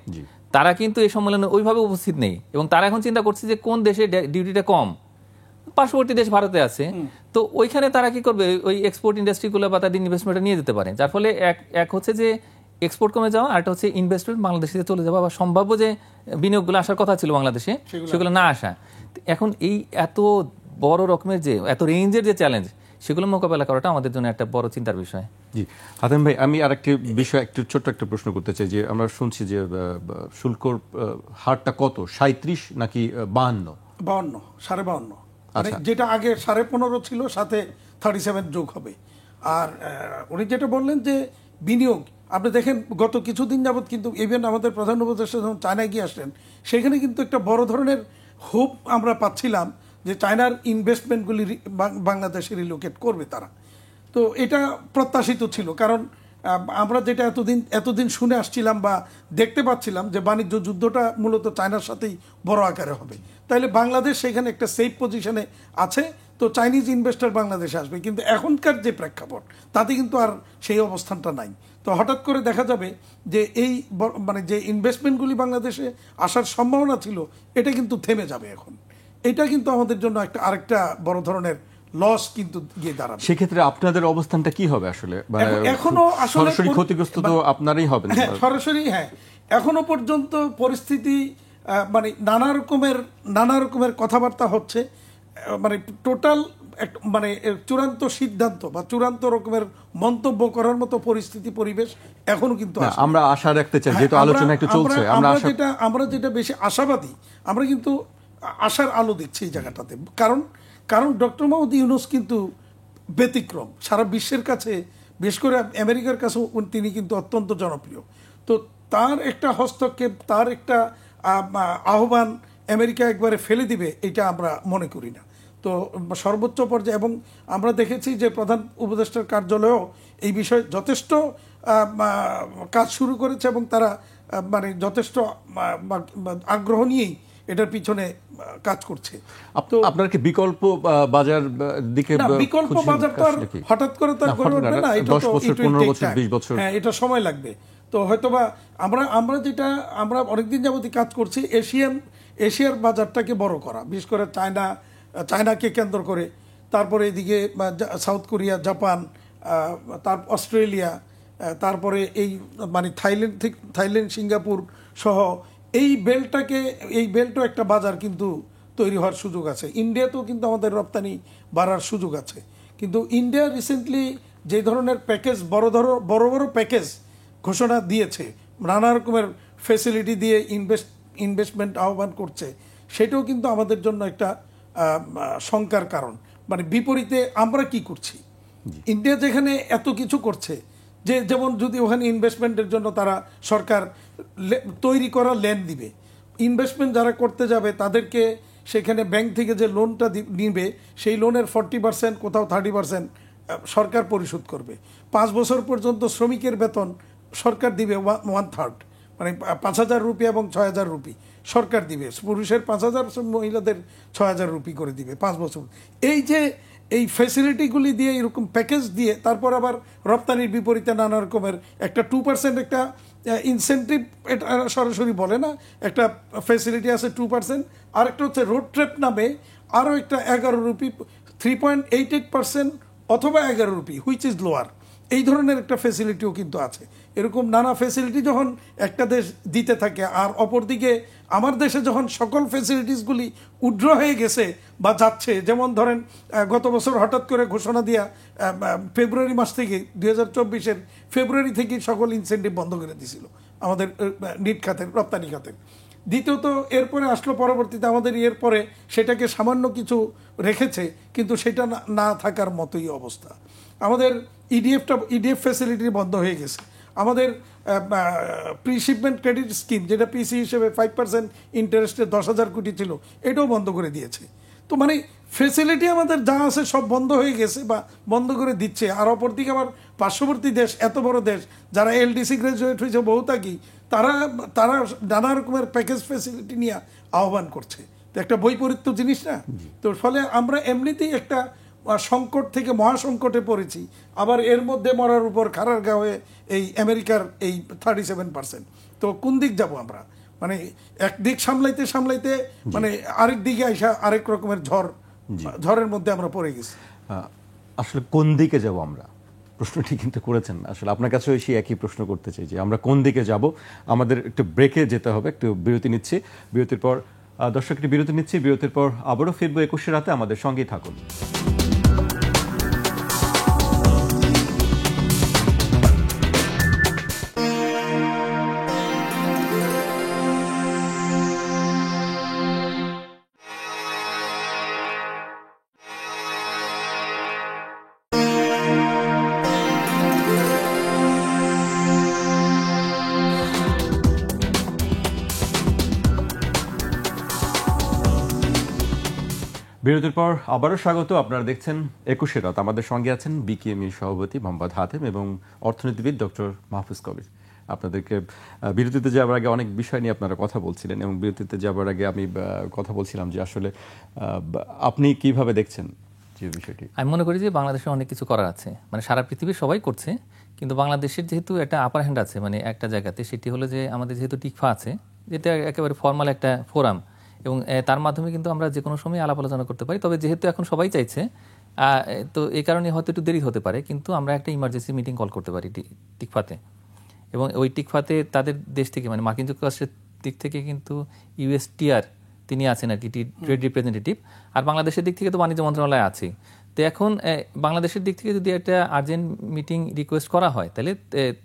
তারা কিন্তু এই সম্মেলনে ওইভাবে উপস্থিত নেই, এবং তারা এখন চিন্তা করছে যে কোন দেশে ডিউটিটা কম। পার্শ্ববর্তী দেশ ভারতে আছে, তো ওইখানে তারা কি করবে, ওই এক্সপোর্ট ইন্ডাস্ট্রিগুলো বা তাদের ইনভেস্টমেন্টটা নিয়ে যেতে পারে, যার ফলে এক হচ্ছে যে এক্সপোর্ট কমে যাওয়া, আর একটা হচ্ছে ইনভেস্টমেন্ট বাংলাদেশে চলে যাওয়া, বা সম্ভাব্য যে বিনিয়োগগুলো আসার কথা ছিল বাংলাদেশে সেগুলো না আসা। এখন এই এত বড় রকমের যে এত রেঞ্জের যে চ্যালেঞ্জ, সেগুলো মোকাবেলা করাটা আমাদের জন্য একটা বড় চিন্তার বিষয়। জি হাতেম ভাই, আমি আরেকটি বিষয় ছোট্ট একটা প্রশ্ন করতে চাই, যে আমরা শুনছি যে শুল্কর হারটা কত, 37 নাকি 52? 52.5 মানে যেটা আগে 15.5 ছিল, সাথে 37 যোগ হবে। আর উনি যেটা বললেন যে বিনিয়োগ, আপনি দেখেন গত কিছুদিন যাবৎ কিন্তু ইভেন আমাদের প্রধান উপদেষ্টা যখন চায়নায় গিয়ে আসলেন, সেখানে কিন্তু একটা বড় ধরনের হোপ আমরা পাচ্ছিলাম যে চায়নার ইনভেস্টমেন্টগুলি বাংলাদেশে রিলোকেট করবে তারা। তো এটা প্রত্যাশিত ছিল, কারণ আমরা যেটা এতদিন শুনে আসছিলাম বা দেখতে পাচ্ছিলাম যে বাণিজ্য যুদ্ধটা মূলত চায়নার সাথেই বড় আকারে হবে, তাইলে বাংলাদেশ সেখানে একটা সেফ পজিশনে আছে, তো চাইনিজ ইনভেস্টর বাংলাদেশে আসবে। কিন্তু এখনকার যে প্রেক্ষাপট, তাতে কিন্তু আর সেই অবস্থানটা নাই। তো হঠাৎ করে দেখা যাবে যে এই মানে যে ইনভেস্টমেন্টগুলি বাংলাদেশে আসার সম্ভাবনা ছিল, এটা কিন্তু থেমে যাবে এখন। এটা কিন্তু আমাদের জন্য আরেকটা বড় ধরনের লস কিন্তু গিয়ে দাঁড়াবে। সেক্ষেত্রে আপনাদের অবস্থানটা কি হবে আসলে? এখনো সরাসরি ক্ষতিগ্রস্ত তো আপনারই হবেন। হ্যাঁ, সরাসরি। হ্যাঁ, এখনো পর্যন্ত পরিস্থিতি মানে নানা রকমের কথাবার্তা হচ্ছে, মানে টোটাল মানে চূড়ান্ত সিদ্ধান্ত বা চূড়ান্ত রকমের মন্তব্য করার মতো পরিস্থিতি পরিবেশ এখনো কিন্তু আমরা আশা রাখতে চাই, যেহেতু আলোচনা একটু চলছে। আমরা যেটা বেশি আশাবাদী, আমরা কিন্তু আশার আলো দেখছি এই জায়গাটাতে। কারণ ডক্টর মোহাম্মদ ইউনূস কিন্তু ব্যতিক্রম, সারা বিশ্বের কাছে, বিশেষ করে আমেরিকার কাছে তিনি কিন্তু অত্যন্ত জনপ্রিয়। তো তার একটা হস্তক্ষেপ, তার একটা আহ্বান আমেরিকা একবারে ফেলে দিবে, এটা আমরা মনে করি না। তো সর্বোচ্চ পর্যায়ে, এবং আমরা দেখেছি যে প্রধান উপদেষ্টার কার্যালয়েও এই বিষয়ে যথেষ্ট কাজ শুরু করেছে, এবং তারা মানে যথেষ্ট আগ্রহ নিয়েই এটার পিছনে কাজ করছে। আপনার কি বিকল্প বাজার দিকে? বিকল্প বাজার তো আর হঠাৎ করে তো গড়ে উঠবে না, এটা 10 বছর 15 বছর 20 বছর, হ্যাঁ, এটা সময় লাগবে। তো হয়তোবা আমরা অনেকদিন যাবতই কাজ করছি এশিয়ার বাজারটাকে বড় করা, বিশেষ করে চায়নাকে কেন্দ্র করে, তারপরে এদিকে সাউথ কোরিয়া, জাপান, তার অস্ট্রেলিয়া, তারপরে এই মানে থাইল্যান্ড, সিঙ্গাপুর সহ এই বেল্টও একটা বাজার কিন্তু তৈরি হওয়ার সুযোগ আছে। ইন্ডিয়াতেও কিন্তু আমাদের রপ্তানি বাড়ার সুযোগ আছে। কিন্তু ইন্ডিয়া রিসেন্টলি যে ধরনের প্যাকেজ, বড় প্যাকেজ ঘোষণা দিয়েছে, নানা রকমের ফ্যাসিলিটি দিয়ে ইনভেস্টমেন্ট আহ্বান করছে, সেটাও কিন্তু আমাদের জন্য একটা শঙ্কার কারণ। মানে বিপরীতে আমরা কি করছি, ইন্ডিয়া যেখানে এত কিছু করছে, যেমন যদি ওখানে ইনভেস্টমেন্টের জন্য তারা সরকার তৈরি করা ল্যান্ড দিবে, ইনভেস্টমেন্ট যারা করতে যাবে তাদেরকে সেখানে ব্যাংক থেকে যে লোনটা নিবে, সেই লোনের 40%, কোথাও 30% সরকার পরিশোধ করবে। 5 বছর পর্যন্ত শ্রমিকের বেতন সরকার দিবে 1/3, মানে 5,000 রুপি এবং 6,000 রুপি সরকার দিবে। পুরুষের 5,000, মহিলাদের 6,000 রুপি করে দিবে 5 বছর। এই যে এই ফ্যাসিলিটিগুলি দিয়ে, এরকম প্যাকেজ দিয়ে, তারপর আবার রপ্তানির বিপরীতে নানা রকমের একটা 2% একটা ইনসেন্টিভ, এটা সরাসরি বলে না, একটা ফ্যাসিলিটি আছে 2%। আরেকটা হচ্ছে রোড ট্রিপ নামে আরও একটা 11 রুপি, 3.88% অথবা 11 রুপি, হুইচ ইজ লোয়ার। এই ধরনের একটা ফ্যাসিলিটিও কিন্তু আছে। এরকম নানা ফ্যাসিলিটি যখন একটা দেশ দিতে থাকে, আর অপরদিকে আমার দেশে যখন সকল ফ্যাসিলিটিসগুলি উড্র হয়ে গেছে বা যাচ্ছে, যেমন ধরেন গত বছর হঠাৎ করে ঘোষণা দিয়া ফেব্রুয়ারি মাস থেকে 2024-এর ফেব্রুয়ারি থেকে সকল ইনসেন্টিভ বন্ধ করে দিয়েছিল আমাদের নিট খাতের, রপ্তানি খাতের। দ্বিতীয়ত এরপরে আসলো পরবর্তীতে আমাদের এরপরে সেটাকে সামান্য কিছু রেখেছে, কিন্তু সেটা না থাকার মতোই অবস্থা। আমাদের ইডিএফ ফ্যাসিলিটি বন্ধ হয়ে গেছে। আমাদের প্রি শিপমেন্ট ক্রেডিট স্কিম, যেটা পিসি হিসেবে 5% ইন্টারেস্টে 10,000 কোটি ছিল, এটাও বন্ধ করে দিয়েছে। তো মানে ফ্যাসিলিটি আমাদের যা আছে সব বন্ধ হয়ে গেছে বা বন্ধ করে দিচ্ছে। আর অপরদিকে আবার পার্শ্ববর্তী দেশ, এত বড় দেশ, যারা এলডিসি গ্রাজুয়েট হয়েছে বহুতাকি, তারা নানা রকমের প্যাকেজ ফ্যাসিলিটি নিয়ে আহ্বান করছে। তো একটা বৈপরীত্য জিনিস না। তো ফলে আমরা এমনিতেই একটা সংকট থেকে মহাসংকটে পড়েছি। আবার এর মধ্যে মরার উপর খাড়ার গা হয়ে এই আমেরিকার এই 37%। তো কোন দিক যাব আমরা? মানে একদিক সামলাইতে সামলাইতে মানে আরেক দিকে আইসা আরেক রকমের ঝড়ের মধ্যে আমরা পড়ে গেছি। আসলে কোন দিকে যাব আমরা, প্রশ্নটি কিন্তু করেছেন। আসলে আপনার কাছে সেই একই প্রশ্ন করতে চাই যে আমরা কোন দিকে যাব। আমাদের একটু ব্রেকে যেতে হবে, একটু বিরতি নিচ্ছি। বিরতির পর দর্শক একটি বিরতি নিচ্ছি। বিরতির পর আবারও ফিরবো 21 রাতে, আমাদের সঙ্গেই থাকুন। বিরতির পর আবারও স্বাগত। আপনারা দেখছেন 21 রাত। আমাদের সঙ্গে আছেন বিকেএমই সভাপতি মোহাম্মদ হাতেম এবং অর্থনীতিবিদ ডক্টর মাহফুজ কবির। আপনাদেরকে বিরতিতে যাওয়ার আগে অনেক বিষয় নিয়ে আপনারা কথা বলছিলেন, এবং বিরতিতে যাওয়ার আগে আমি কথা বলছিলাম যে আসলে আপনি কিভাবে দেখছেন যে বিষয়টি। আমি মনে করি যে বাংলাদেশে অনেক কিছু করার আছে, মানে সারা পৃথিবীর সবাই করছে, কিন্তু বাংলাদেশের যেহেতু একটা আপার হ্যান্ড আছে মানে একটা জায়গাতে, সেটি হলো যে আমাদের যেহেতু টিকফা আছে, যেটা একেবারে ফর্মাল একটা ফোরাম, এবং তার মাধ্যমে কিন্তু আমরা যে কোনো সময় আলাপ আলোচনা করতে পারি। তবে যেহেতু এখন সবাই চাইছে, তো এই কারণে হয়তো একটু দেরি হতে পারে, কিন্তু আমরা একটা ইমার্জেন্সি মিটিং কল করতে পারি টিকফাতে। এবং ওই টিকফাতে তাদের দেশ থেকে মানে মার্কিন যুক্তরাষ্ট্রের দিক থেকে কিন্তু ইউএসটিআর তিনি আছেন আর কি, ট্রেড রিপ্রেজেন্টেটিভ, আর বাংলাদেশের দিক থেকে তো বাণিজ্য মন্ত্রণালয় আছে। তো এখন বাংলাদেশের দিক থেকে যদি একটা আর্জেন্ট মিটিং রিকোয়েস্ট করা হয়, তাহলে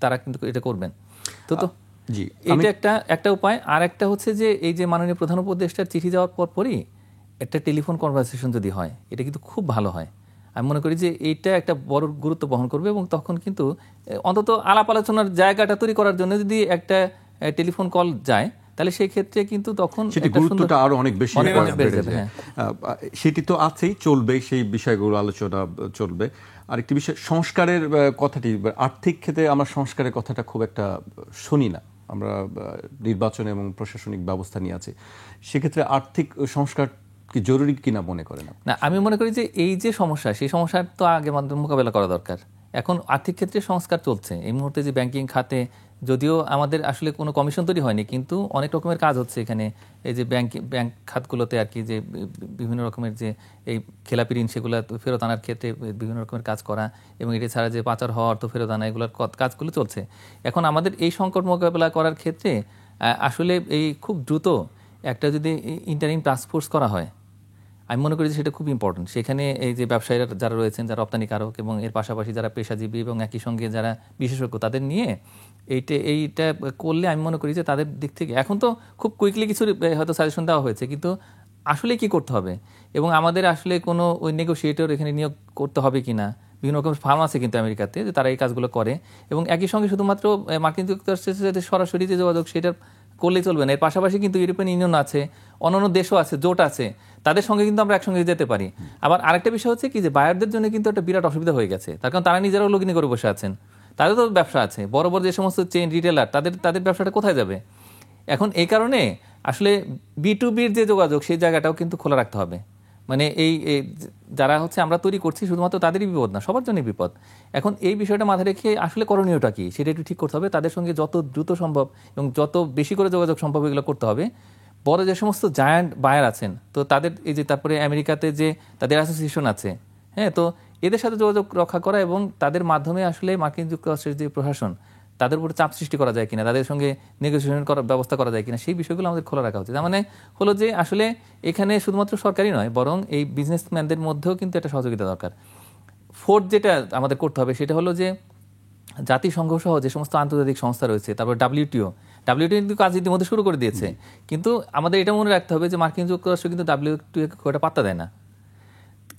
তারা কিন্তু এটা করবেন। তো এটা একটা উপায়। আর একটা হচ্ছে যে এই যে মাননীয় প্রধান উপদেষ্টার চিঠি যাওয়ার পরই একটা টেলিফোন কনভারসেশন যদি হয়, এটা কিন্তু খুব ভালো হয়। আমি মনে করি যে এইটা একটা বড় গুরুত্ব বহন করবে, এবং তখন কিন্তু অন্তত আলাপ আলোচনার জায়গাটা তৈরি করার জন্য যদি একটা টেলিফোন কল যায়, তাহলে সেই ক্ষেত্রে কিন্তু তখন গুরুত্বটা আরো অনেক বেশি বেড়ে যাবে। সেটি তো আছেই, চলবে, সেই বিষয়গুলো আলোচনা চলবে। আরেকটি বিষয় সংস্কারের কথাটি, আর্থিক ক্ষেত্রে আমরা সংস্কারের কথাটা খুব একটা শুনি না। আমরা নির্বাচন এবং প্রশাসনিক ব্যবস্থা নিয়ে আছি, সেক্ষেত্রে আর্থিক সংস্কার কি জরুরি কিনা মনে করেন? না, আমি মনে করি যে এই যে সমস্যা, সেই সমস্যার তো আগে মোকাবেলা করা দরকার। এখন আর্থিক ক্ষেত্রে সংস্কার চলছে এই মুহূর্তে, যে ব্যাংকিং খাতে যদিও আমাদের আসলে কোনো কমিশন তৈরি হয়নি, কিন্তু অনেক রকমের কাজ হচ্ছে এখানে। এই যে ব্যাংক খাতগুলোতে আর কি, যে বিভিন্ন রকমের যে এই খেলাপি ঋণ, সেগুলো ফেরত আনার ক্ষেত্রে বিভিন্ন রকমের কাজ করা, এবং এটা ছাড়া যে পাচার হওয়া অর্থ ফেরত আনা, এগুলোর কাজগুলো চলছে। এখন আমাদের এই সংকট মোকাবেলা করার ক্ষেত্রে আসলে এই খুব দ্রুত একটা যদি ইন্টারিম টাস্কফোর্স করা হয়, আমি মনে করি যে সেটা খুব ইম্পর্টেন্ট। সেখানে এই যে ব্যবসায়ীরা যারা রয়েছেন, যারা রপ্তানিকারক, এবং এর পাশাপাশি যারা পেশাজীবী এবং একই সঙ্গে যারা বিশেষজ্ঞ, তাদের নিয়ে এইটা করলে আমি মনে করি যে তাদের দিক থেকে এখন তো খুব কুইকলি কিছু হয়তো সাজেশন দেওয়া হয়েছে, কিন্তু আসলে কি করতে হবে, এবং আমাদের আসলে কোনো ওই নেগোসিয়েটর এখানে নিয়োগ করতে হবে কিনা। বিভিন্ন রকম ফার্ম আছে কিন্তু আমেরিকাতে, যে তারা এই কাজগুলো করে, এবং একই সঙ্গে শুধুমাত্র মার্কিন যুক্তরাষ্ট্রের সাথে সরাসরি যে যোগাযোগ সেটা করলেই চলবে না। এর পাশাপাশি কিন্তু ইউরোপিয়ান ইউনিয়ন আছে, অন্যান্য দেশও আছে, জোট আছে, তাদের সঙ্গে কিন্তু আমরা একসঙ্গে যেতে পারি। আবার আরেকটা বিষয় হচ্ছে কি যে বায়ারদের জন্য কিন্তু একটা বিরাট অসুবিধা হয়ে গেছে, তার কারণ তারা নিজেরাও লগ্নি করে বসে আছেন, তাদের তো ব্যবসা আছে, বড় বড় যে সমস্ত চেইন রিটেলার তাদের ব্যবসাটা কোথায় যাবে? এখন এই কারণে আসলে B2Bর যে যোগাযোগ সেই জায়গাটাও কিন্তু খোলা রাখতে হবে। মানে এই যারা হচ্ছে আমরা তৈরি করছি শুধুমাত্র তাদেরই বিপদ না, সবার জন্যই বিপদ। এখন এই বিষয়টা মাথায় রেখে আসলে করণীয়টা কি সেটা একটু ঠিক করতে হবে। তাদের সঙ্গে যত দ্রুত সম্ভব এবং যত বেশি করে যোগাযোগ সম্ভব এগুলো করতে হবে। বড় যে সমস্ত জায়ান্ট বায়ার আছেন, তো তাদের এই যে তারপরে আমেরিকাতে যে তাদের অ্যাসোসিয়েশন আছে, হ্যাঁ, তো এদের সাথে যোগাযোগ রক্ষা করা এবং তাদের মাধ্যমে আসলে মার্কিন যুক্তরাষ্ট্রের যে প্রশাসন তাদের উপরে চাপ সৃষ্টি করা যায় কিনা, তাদের সঙ্গে নেগোসিয়েশন করার ব্যবস্থা করা যায় কিনা, সেই বিষয়গুলো আমাদের খোলা রাখা উচিত। তার মানে হলো যে আসলে এখানে শুধুমাত্র সরকারি নয়, বরং এই বিজনেসম্যানদের মধ্যেও কিন্তু একটা সহযোগিতা দরকার। ফোর্থ যেটা আমাদের করতে হবে সেটা হলো যে জাতিসংঘ সহ যে সমস্ত আন্তর্জাতিক সংস্থা রয়েছে, তারপর WTO কিন্তু কাজ ইতিমধ্যে শুরু করে দিয়েছে, কিন্তু আমাদের এটা মনে রাখতে হবে যে মার্কিন যুক্তরাষ্ট্র কিন্তু WTO খুব একটা পাত্তা দেয় না।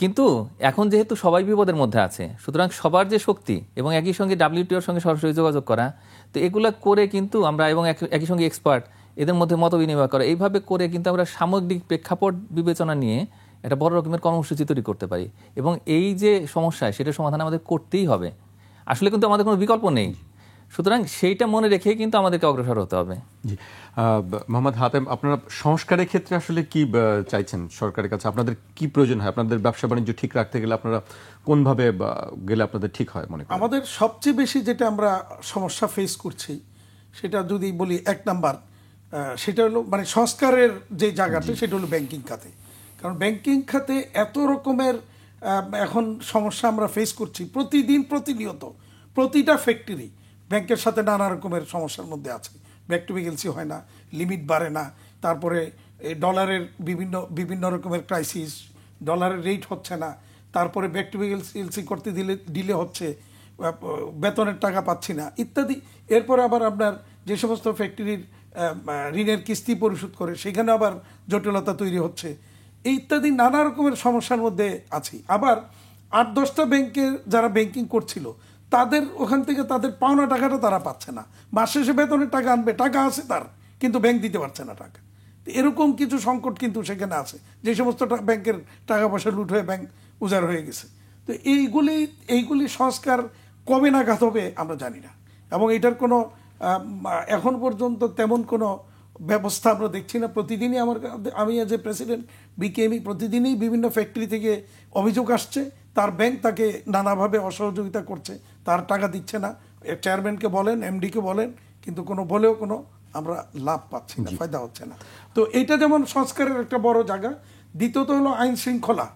কিন্তু এখন যেহেতু সবাই বিপদের মধ্যে আছে, সুতরাং সবার যে শক্তি এবং একই সঙ্গে WTOর সঙ্গে সরাসরি যোগাযোগ করা, তো এগুলা করে কিন্তু আমরা এবং একই সঙ্গে এক্সপার্ট এদের মধ্যে মত বিনিময় করা, এইভাবে করে কিন্তু আমরা সামগ্রিক প্রেক্ষাপট বিবেচনা নিয়ে একটা বড় রকমের কর্মসূচি তৈরি করতে পারি। এবং এই যে সমস্যা সেটা সমাধান আমাদের করতেই হবে, আসলে কিন্তু আমাদের কোনো বিকল্প নেই। সুতরাং সেইটা মনে রেখে কিন্তু আমাদেরকে অগ্রসর হতে হবে। জি, মোহাম্মদ হাতেম, আপনারা সংস্কারের ক্ষেত্রে আসলে কি চাইছেন সরকারের কাছে? আপনাদের কি প্রয়োজন হয়? আপনাদের ব্যবসা বাণিজ্য ঠিক রাখতে গেলে আপনারা কোনভাবে গেলে আপনাদের ঠিক হয় মনে করেন? আমাদের সবচেয়ে বেশি যেটা আমরা সমস্যা ফেস করছি সেটা যদি বলি, এক নাম্বার সেটা হলো মানে সংস্কারের যে জায়গাটা, সেটা হলো ব্যাংকিং খাতে। কারণ ব্যাংকিং খাতে এত রকমের এখন সমস্যা আমরা ফেস করছি প্রতিদিন, প্রতিনিয়ত। প্রতিটা ফ্যাক্টরি ব্যাংকের সাথে নানা রকমের সমস্যার মধ্যে আছে। ব্যাক টু ব্যালেন্সি হয় না, লিমিট বাড়ে না, তারপরে ডলারের বিভিন্ন রকমের ক্রাইসিস, ডলারের রেট হচ্ছে না, তারপরে ব্যাক টু ব্যালেন্সি করতে ডিলে হচ্ছে, বেতনের টাকা পাচ্ছি না ইত্যাদি। এরপরে আবার আপনার যে সমস্ত ফ্যাক্টরির ঋণের কিস্তি পরিশোধ করে সেখানে আবার জটিলতা তৈরি হচ্ছে, এই ইত্যাদি নানা রকমের সমস্যার মধ্যে আছি। আবার 8-10টা ব্যাংকের যারা ব্যাংকিং করছিল তাদের ওখান থেকে তাদের পাওনা টাকাটা তারা পাচ্ছে না। মাস শেষে বেতনের টাকা আনবে, টাকা আছে তার, কিন্তু ব্যাংক দিতে পারছে না টাকা। এরকম কিছু সংকট কিন্তু সেখানে আছে, যে সমস্ত ব্যাংকের টাকা পয়সা লুট হয়ে ব্যাংক উজাড় হয়ে গেছে। তো এইগুলি সংস্কার কবে নাগাদ হবে আমরা জানি না, এবং এটার কোনো এখন পর্যন্ত তেমন কোনো ব্যবস্থা আমরা দেখছি না। প্রতিদিনই আমি এজ এ প্রেসিডেন্ট বিকেএমই প্রতিদিনই বিভিন্ন ফ্যাক্টরি থেকে অভিযোগ আসছে, তার ব্যাংক তাকে নানাভাবে অসহযোগিতা করছে, তার টাকা দিচ্ছে না। চেয়ারম্যানকে বলেন, এমডিকে বলেন, কিন্তু বলেও কোনো আমরা লাভ পাচ্ছি না, ফায়দা হচ্ছে না। তো এটা যেমন সংস্কারের একটা বড় জায়গা। দ্বিতীয়ত হলো আইন শৃঙ্খলা,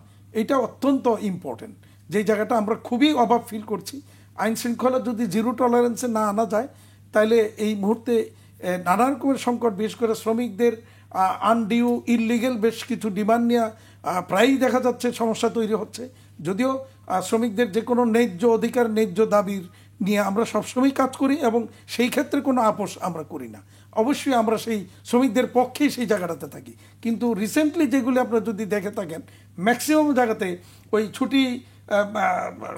এটা অত্যন্ত ইম্পর্টেন্ট, যে জায়গাটা আমরা খুবই অভাব ফিল করছি। আইন শৃঙ্খলা যদি জিরো টলারেন্সে না আনা যায়, তাহলে এই মুহূর্তে নানা রকমের সংকট, বিশেষ করে শ্রমিকদের আনডিউ ইললিগেল বেশ কিছু ডিমান্ড নিয়ে প্রায়ই দেখা যাচ্ছে সমস্যা তৈরি হচ্ছে। যদিও শ্রমিকদের যে কোনো ন্যায্য অধিকার, ন্যায্য দাবির নিয়ে আমরা সবসময় কাজ করি এবং সেই ক্ষেত্রে কোনো আপোষ আমরা করি না। অবশ্যই আমরা সেই শ্রমিকদের পক্ষেই সেই জায়গাটাতে থাকি। কিন্তু রিসেন্টলি যেগুলি আপনারা যদি দেখে থাকেন, ম্যাক্সিমাম জায়গাতে ওই ছুটি,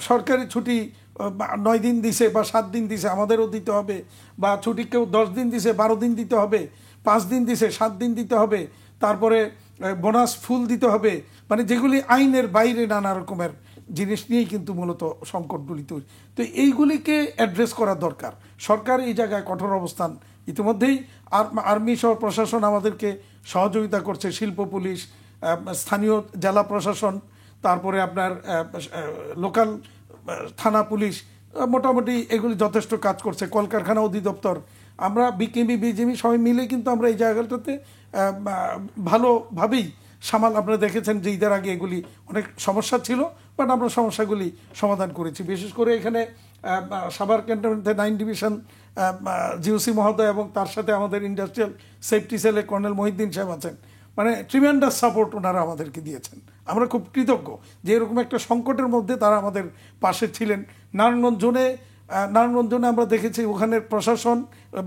সরকারি ছুটি 9 দিন দিছে বা 7 দিন দিছে, আমাদেরও দিতে হবে, বা ছুটি কেউ 10 দিন দিছে, 12 দিন দিতে হবে, 5 দিন দিছে 7 দিন দিতে হবে, তারপরে বোনাস ফুল দিতে হবে, মানে যেগুলি আইনের বাইরে নানা রকমের জিনিস নিয়েই কিন্তু মূলত সংকটগুলি তৈরি। তো এইগুলিকে অ্যাড্রেস করা দরকার। সরকার এই জায়গায় কঠোর অবস্থান, ইতিমধ্যেই আর্মি সহ প্রশাসন আমাদেরকে সহযোগিতা করছে, শিল্প পুলিশ, স্থানীয় জেলা প্রশাসন, তারপরে আপনার লোকাল থানা পুলিশ, মোটামুটি এগুলি যথেষ্ট কাজ করছে, কলকারখানা অধিদপ্তর। আমরা বিকেএমই বিজেপি সবাই মিলে কিন্তু আমরা এই জায়গাটাতে ভালোভাবেই সামাল, আপনারা দেখেছেন যে ঈদের আগে এগুলি অনেক সমস্যা ছিল, বাট আমরা সমস্যাগুলি সমাধান করেছি। বিশেষ করে এখানে সাভার ক্যান্টনমেন্টে 9 ডিভিশন জিওসি মহোদয় এবং তার সাথে আমাদের ইন্ডাস্ট্রিয়াল সেফটি সেলে কর্নেল মহিউদ্দিন সাহেব আছেন, মানে ট্রিমেন্ডাস সাপোর্ট ওনারা আমাদেরকে দিয়েছেন। আমরা খুব কৃতজ্ঞ যে এরকম একটা সংকটের মধ্যে তারা আমাদের পাশে ছিলেন। নারায়ণগঞ্জ জোনে আমরা দেখেছি ওখানের প্রশাসন,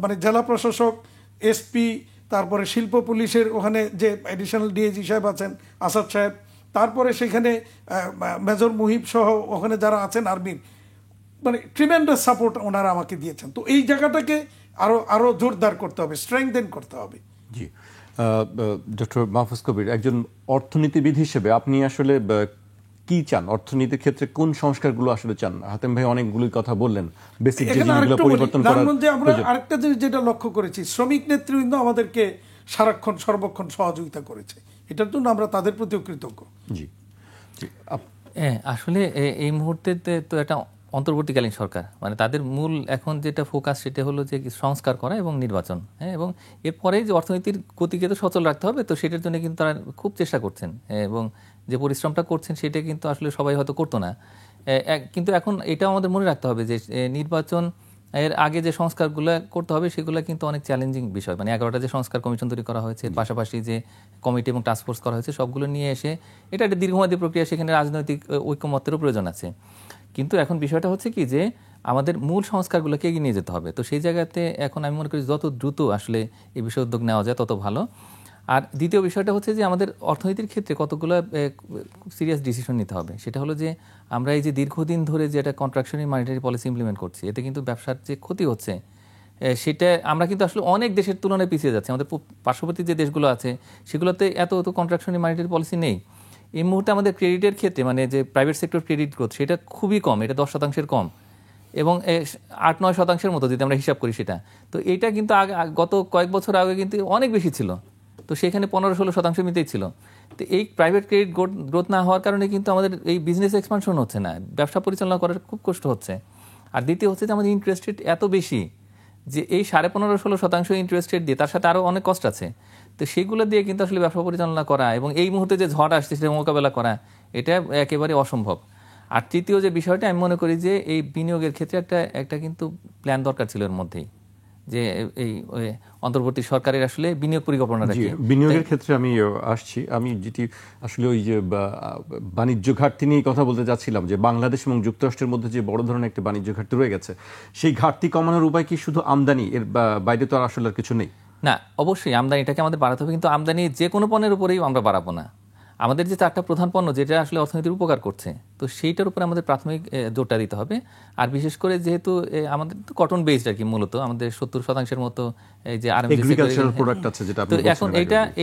মানে জেলা প্রশাসক, এসপি, তারপরে শিল্প পুলিশের ওখানে যে অ্যাডিশনাল ডিআইজি সাহেব আছেন, আসাদ সাহেব, তারপরে সেখানে মেজর মুহিব সহ ওখানে যারা আছেন আর্মির, মানে ট্রিমেন্ডাস সাপোর্ট ওনারা আমাকে দিয়েছেন। তো এই জায়গাটাকে আরো জোরদার করতে হবে, স্ট্রেংথেন করতে হবে। জি, ডক্টর মাহফুজ কবির, একজন অর্থনীতিবিদ হিসেবে আপনি আসলে কি চান? অর্থনীতির ক্ষেত্রে কোন সংস্কারগুলো আসলে চান? হাতেম ভাই অনেকগুলোই কথা বললেন, বেসিক যে জিনিসগুলো পরিবর্তন করার। আমরা আরেকটা জিনিস যেটা লক্ষ্য করেছি, শ্রমিক নেতৃবৃন্দ আমাদেরকে সারাক্ষণ সর্বক্ষণ সহযোগিতা করেছে, এটার জন্য আমরা তাদের প্রতিও কৃতজ্ঞ। জি, আসলে এই মুহূর্তে তো একটা অন্তর্বর্তীকালীন সরকার, মানে তাদের মূল এখন যেটা ফোকাস সেটা হলো যে সংস্কার করা এবং নির্বাচন। এবং এরপরে যে অর্থনীতির গতিকে তো সচল রাখতে হবে, তো সেটার জন্য কিন্তু তারা খুব চেষ্টা করছেন এবং যে পরিশ্রমটা করছেন সেটা কিন্তু আসলে সবাই হয়তো করতো না। কিন্তু এখন এটাও আমাদের মনে রাখতে হবে যে নির্বাচন এর আগে যে সংস্কারগুলো করতে হবে সেগুলো কিন্তু অনেক চ্যালেঞ্জিং বিষয়। মানে 11টা যে সংস্কার কমিশন তৈরি করা হয়েছে, পাশাপাশি যে কমিটি এবং টাস্কফোর্স করা হয়েছে, সবগুলো নিয়ে এসে এটা একটা দীর্ঘমেয়াদী প্রক্রিয়া, সেখানে রাজনৈতিক ঐকমত্যেরও প্রয়োজন আছে। কিন্তু এখন বিষয়টা হচ্ছে কি যে আমাদের মূল সংস্কারগুলোকে এগিয়ে নিয়ে যেতে হবে। তো সেই জায়গাতে এখন আমি মনে করি যত দ্রুত আসলে এই বিষয়ে উদ্যোগ নেওয়া যায় তত ভালো। আর দ্বিতীয় বিষয়টা হচ্ছে যে আমাদের অর্থনীতির ক্ষেত্রে কতগুলো সিরিয়াস ডিসিশন নিতে হবে। সেটা হলো যে আমরা এই যে দীর্ঘদিন ধরে যে একটা কন্ট্রাকশনারি মনিটারি পলিসি ইমপ্লিমেন্ট করছি, এতে কিন্তু ব্যবসার যে ক্ষতি হচ্ছে সেটা আমরা কিন্তু আসলে অনেক দেশের তুলনায় পিছিয়ে যাচ্ছি। আমাদের পার্শ্ববর্তী যে দেশগুলো আছে সেগুলোতে এত কন্ট্রাকশনারি মনিটারি পলিসি নেই। এই মুহূর্তে আমাদের ক্রেডিটের ক্ষেত্রে, মানে যে প্রাইভেট সেক্টর ক্রেডিট গ্রোথ, সেটা খুবই কম, এটা 10% কম এবং 8-9% মতো যদি আমরা হিসাব করি সেটা। তো এটা কিন্তু গত কয়েক বছর আগে কিন্তু অনেক বেশি ছিল, তো সেখানে 15-16% মিতেই ছিল। তো এই প্রাইভেট ক্রেডিট গ্রোথ না হওয়ার কারণে কিন্তু আমাদের এই বিজনেস এক্সপানশন হচ্ছে না, ব্যবসা পরিচালনা করার খুব কষ্ট হচ্ছে। আর দ্বিতীয় হচ্ছে যে আমাদের ইন্টারেস্ট রেট এত বেশি যে এই 15.5-16% ইন্টারেস্ট রেট দিয়ে তার সাথে আরও অনেক কষ্ট আছে। তো সেগুলো দিয়ে কিন্তু আসলে ব্যবসা পরিচালনা করা এবং এই মুহূর্তে যে ঝড় আসছে সেটা মোকাবেলা করা, এটা একেবারে অসম্ভব। আর তৃতীয় যে বিষয়টা আমি মনে করি যে এই বিনিয়োগের ক্ষেত্রে একটা কিন্তু প্ল্যান দরকার ছিল এর মধ্যেই, যে এই অন্তর্বর্তী সরকারের আসলে বিনিয়োগ পরিকল্পনাটা কি। বিনিয়োগের ক্ষেত্রে আমি আসছি, আমি যেটি আসলে ওই যে বাণিজ্য ঘাটতি নিয়ে কথা বলতে যাচ্ছিলাম, যে বাংলাদেশ এবং যুক্তরাষ্ট্রের মধ্যে যে বড় ধরনের একটা বাণিজ্য ঘাটতি রয়ে গেছে, সেই ঘাটতি কমানোর উপায় কি শুধু আমদানি? এর বাইরে তো আর আসলে আর কিছু নেই। না, অবশ্যই আমদানিটাকে আমাদের বাড়াতে হবে, কিন্তু আমদানি যে কোনো পণ্যের উপরেই আমরা বাড়াবো না। আমাদের যে 4টা প্রধান পণ্য যেটা আসলে অর্থনীতির উপকার করছে, তো সেইটার উপরে আমাদের প্রাথমিক জোরটা দিতে হবে। আর বিশেষ করে যেহেতু আমাদের তো কটন বেসড আর কি, মূলত আমাদের 70% মতো এই যে এগ্রিকালচারাল প্রোডাক্ট আছে যেটা আপনি বলছেন। এখন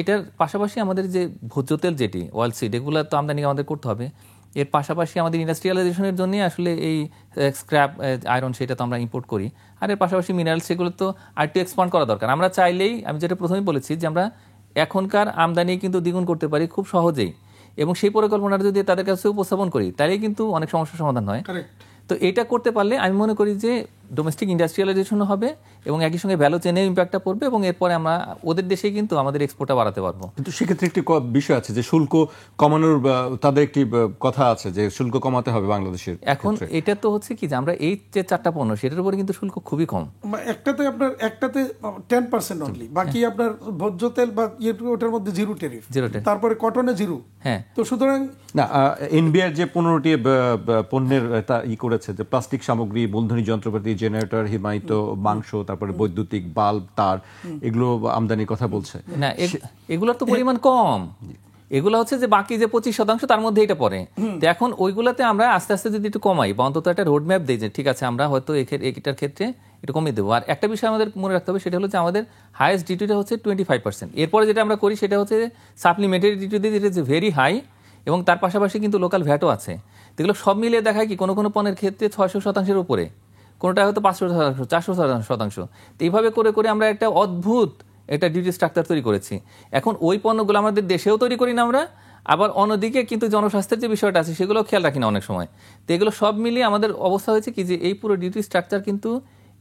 এটার পাশাপাশি আমাদের যে ভোজ্য তেল যেটি অয়েল সিড, এগুলো তো আমদানি আমাদের করতে হবে। এর পাশাপাশি আমাদের ইন্ডাস্ট্রিয়ালাইজেশনের জন্য আসলে এই স্ক্র্যাপ আয়রন সেটা তো আমরা ইম্পোর্ট করি। আর এর পাশাপাশি মিনারেল, সেগুলো তো আরেকটু এক্সপান্ড করা দরকার। আমরা চাইলেই, আমি যেটা প্রথমেই বলেছি, যে আমরা এখনকার আমদানি কিন্তু দ্বিগুণ করতে পারি খুব সহজেই, এবং সেই পরিকল্পনাটা যদি তাদের কাছে উপস্থাপন করি তাহলেই কিন্তু অনেক সমস্যার সমাধান হয়। তো এটা করতে পারলে আমি মনে করি যে ডোমেস্টিক ইন্ডাস্ট্রিয়ালাইজেশন হবে এবং একই সঙ্গে ভ্যালু চেনে ইম্প্যাক্টটা পড়বে, এবং এরপরে আমরা ওদের দেশেই কিন্তু আমাদের এক্সপোর্টটা বাড়াতে পারবো। কিন্তু সেক্ষেত্রে একটি বিষয় আছে যে শুল্ক কমানোর, তাদের একটি কথা আছে যে শুল্ক কমাতে হবে বাংলাদেশের। এখন এটা তো হচ্ছে কি যে আমরা এই যে 4টা পণ্য, সেটার উপরে কিন্তু শুল্ক খুবই কম। একটাতে 10% অনলি, বাকি আপনার ভোজ্য তেল বা ওটার মধ্যে জিরো ট্যারিফ, তারপরে কটনে জিরো। হ্যাঁ, তো সুতরাং না, এনবিআর যে 15টি পণ্যের করেছে, যে প্লাস্টিক সামগ্রী, মূলধনী যন্ত্রপাতি, জেনারেটর, হিমায়িত মাংস, তারপরে বৈদ্যুতিক বাল্ব, তার, এগুলো আমদানির কথা বলছে। না, এগুলোর তো পরিমাণ কম। এগুলো হচ্ছে যে বাকি যে 25% তার মধ্যে এটা পড়ে। তো এখন ওইগুলোতে আমরা আস্তে আস্তে যদি একটু কমাই বা অন্তত একটা রোড ম্যাপ দিই যে ঠিক আছে আমরা হয়তো এটার ক্ষেত্রে একটু কমিয়ে দেবো। আর একটা বিষয় আমাদের মনে রাখতে হবে, সেটা হলো যে আমাদের হাইয়েস্ট ডিউটিটা হচ্ছে 25%। এরপরে যেটা আমরা করি সেটা হচ্ছে সাপ্লিমেন্টারি ডিউটি, যেটা হচ্ছে ভেরি হাই, এবং তার পাশাপাশি কিন্তু লোকাল ভ্যাটও আছে। এগুলো সব মিলিয়ে দেখায় কি কোনো কোনো পণ্যের ক্ষেত্রে 600%-এর উপরে, কোনোটা হয়তো 500%, 400%। তো এইভাবে করে করে আমরা একটা অদ্ভুত একটা ডিউটি স্ট্রাকচার তৈরি করেছি। এখন ওই পণ্যগুলো আমাদের দেশেও তৈরি করি না আমরা, আবার অন্যদিকে কিন্তু জনস্বাস্থ্যের যে বিষয়টা আছে সেগুলো খেয়াল রাখি না অনেক সময়। তো এগুলো সব মিলিয়ে আমাদের অবস্থা হয়েছে কি যে এই পুরো ডিউটি স্ট্রাকচার কিন্তু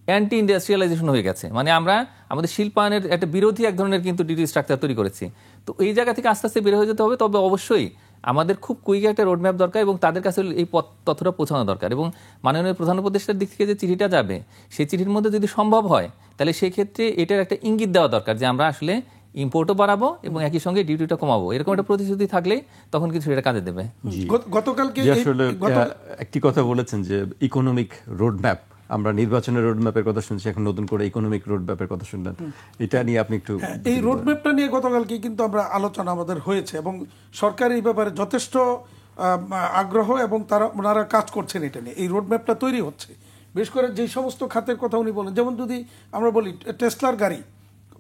অ্যান্টি ইন্ডাস্ট্রিয়ালাইজেশন হয়ে গেছে। মানে আমরা আমাদের শিল্পায়নের একটা বিরোধী এক ধরনের কিন্তু ডিউটি স্ট্রাকচার তৈরি করেছি। তো এই জায়গা থেকে আস্তে আস্তে বের হয়ে যেতে হবে। তবে অবশ্যই আমাদের খুব কুইক একটা রোডম্যাপ দরকার এবং তাদের কাছে এই তথ্যটা পৌঁছানো দরকার। এবং মাননীয় প্রধান উপদেষ্টার দিক থেকে যে চিঠিটা যাবে, সেই চিঠির মধ্যে যদি সম্ভব হয় তাহলে সেই ক্ষেত্রে এটার একটা ইঙ্গিত দেওয়া দরকার যে আমরা আসলে ইম্পোর্টও বাড়াবো এবং একই সঙ্গে ডিউটিটা কমাবো। এরকম একটা প্রতিশ্রুতি থাকলেই তখন কিছু এটা কাজে দেবে। গতকালকে আসলে একটি কথা বলেছেন যে ইকোনমিক রোডম্যাপ, আমরা নির্বাচনের রোডম্যাপের কথা শুনছি, এখন নতুন করে ইকোনমিক রোডম্যাপের কথা শুনলেন। এটা নিয়ে আপনি একটু। এই রোডম্যাপটা নিয়ে গতকালকে কিন্তু আমরা আলোচনা আমাদের হয়েছে এবং সরকার এই ব্যাপারে যথেষ্ট আগ্রহ এবং ওনারা কাজ করছেন এটা নিয়ে। এই রোডম্যাপটা তৈরি হচ্ছে, বিশেষ করে যে সমস্ত খাতের কথা উনি বলেন, যেমন যদি আমরা বলি টেসলার গাড়ি,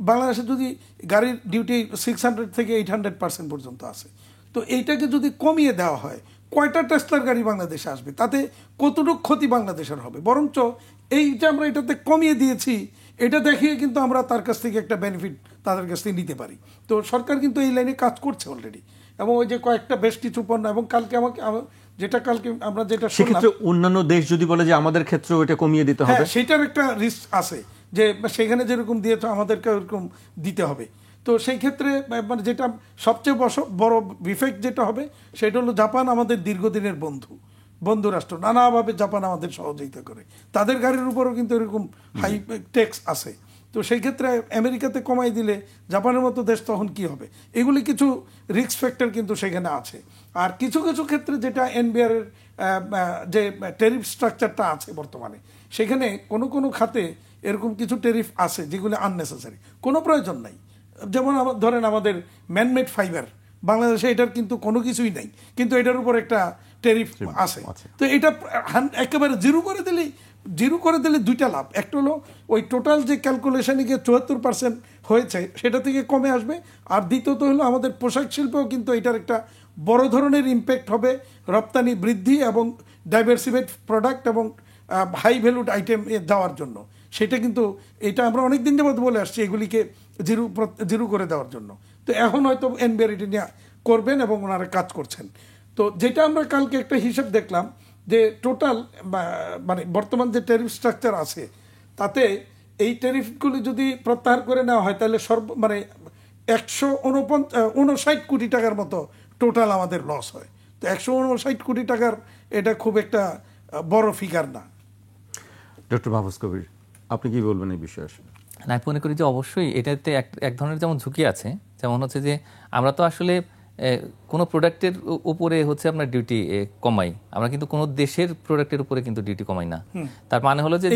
বাংলাদেশে যদি গাড়ির ডিউটি 600 থেকে 800% পর্যন্ত আছে, তো এইটাকে যদি কমিয়ে দেওয়া হয়, কয়টা টেসলার গাড়ি বাংলাদেশে আসবে, তাতে কতটুকু ক্ষতি বাংলাদেশের হবে? বরঞ্চ এই যে আমরা এটাতে কমিয়ে দিয়েছি, এটা দেখিয়ে কিন্তু আমরা তার কাছ থেকে একটা বেনিফিট তাদের কাছ থেকে নিতে পারি। তো সরকার কিন্তু এই লাইনে কাজ করছে অলরেডি, এবং ওই যে কয়েকটা বেশ কিছু পণ্য, এবং কালকে কালকে আমরা যেটা শুনলাম, সেক্ষেত্রে অন্যান্য দেশ যদি বলে যে আমাদের ক্ষেত্রেও এটা কমিয়ে দিতে হবে, সেটার একটা রিস্ক আছে যে সেখানে যেরকম দিয়েছে আমাদেরকে ওরকম দিতে হবে। তো সেই ক্ষেত্রে মানে যেটা সবচেয়ে বড় ইফেক্ট যেটা হবে সেটা হলো জাপান আমাদের দীর্ঘদিনের বন্ধু রাষ্ট্র, নানাভাবে জাপান আমাদের সহযোগিতা করে, তাদের গাড়ির উপরও কিন্তু এরকম হাই ট্যাক্স আছে। তো সেই ক্ষেত্রে আমেরিকাতে কমাই দিলে জাপানের মতো দেশ তখন কি হবে? এগুলি কিছু রিস্ক ফ্যাক্টর কিন্তু সেখানে আছে। আর কিছু কিছু ক্ষেত্রে যেটা এনবিআর এর যে ট্যারিফ স্ট্রাকচারটা আছে বর্তমানে, সেখানে কোনো কোনো খাতে এরকম কিছু ট্যারিফ আছে যেগুলো আননেসেসারি, কোনো প্রয়োজন নাই। যেমন ধরেন আমাদের ম্যানমেড ফাইবার, বাংলাদেশে এটার কিন্তু কোনো কিছুই নাই, কিন্তু এটার উপর একটা ট্যারিফ আছে। তো এটা একেবারে জিরো করে দিলে দুইটা লাভ, একটা হলো ওই টোটাল যে ক্যালকুলেশনে গিয়ে 74% হয়েছে সেটা থেকে কমে আসবে, আর দ্বিতীয়ত হলো আমাদের পোশাক শিল্পেও কিন্তু এটার একটা বড় ধরনের ইম্প্যাক্ট হবে, রপ্তানি বৃদ্ধি এবং ডাইভার্সিফাইড প্রোডাক্ট এবং হাই ভ্যালুড আইটেম দেওয়ার জন্য। সেটা কিন্তু এটা আমরা অনেক দিন যাবত বলে আসছি, এগুলিকে জিরো করে দেওয়ার জন্য। তো এখন হয়তো এনবিআর এটা নিয়ে করবেন এবং ওনারা কাজ করছেন। তো যেটা আমরা কালকে একটা হিসাব দেখলাম যে টোটাল মানে বর্তমান যে ট্যারিফ স্ট্রাকচার আছে, তাতে এই ট্যারিফগুলি যদি প্রত্যাহার করে নেওয়া হয় তাহলে মানে 159 কোটি টাকার মতো টোটাল আমাদের লস হয়। তো 159 কোটি টাকার এটা খুব একটা বড় ফিগার না। ডক্টর মাহফুজ কবির, আপনি কি বলবেন এই বিষয়ে? আমি মনে করি যে অবশ্যই এটাতে এক ধরনের যেমন ঝুঁকি আছে, যেমন হচ্ছে যে আমরা তো আসলে কোনো প্রোডাক্টের উপরে হচ্ছে আপনার ডিউটি কমাই, আমরা কিন্তু কোনো দেশের প্রোডাক্টের উপরে কিন্তু ডিউটি কমাই না। তার মানে হলো যে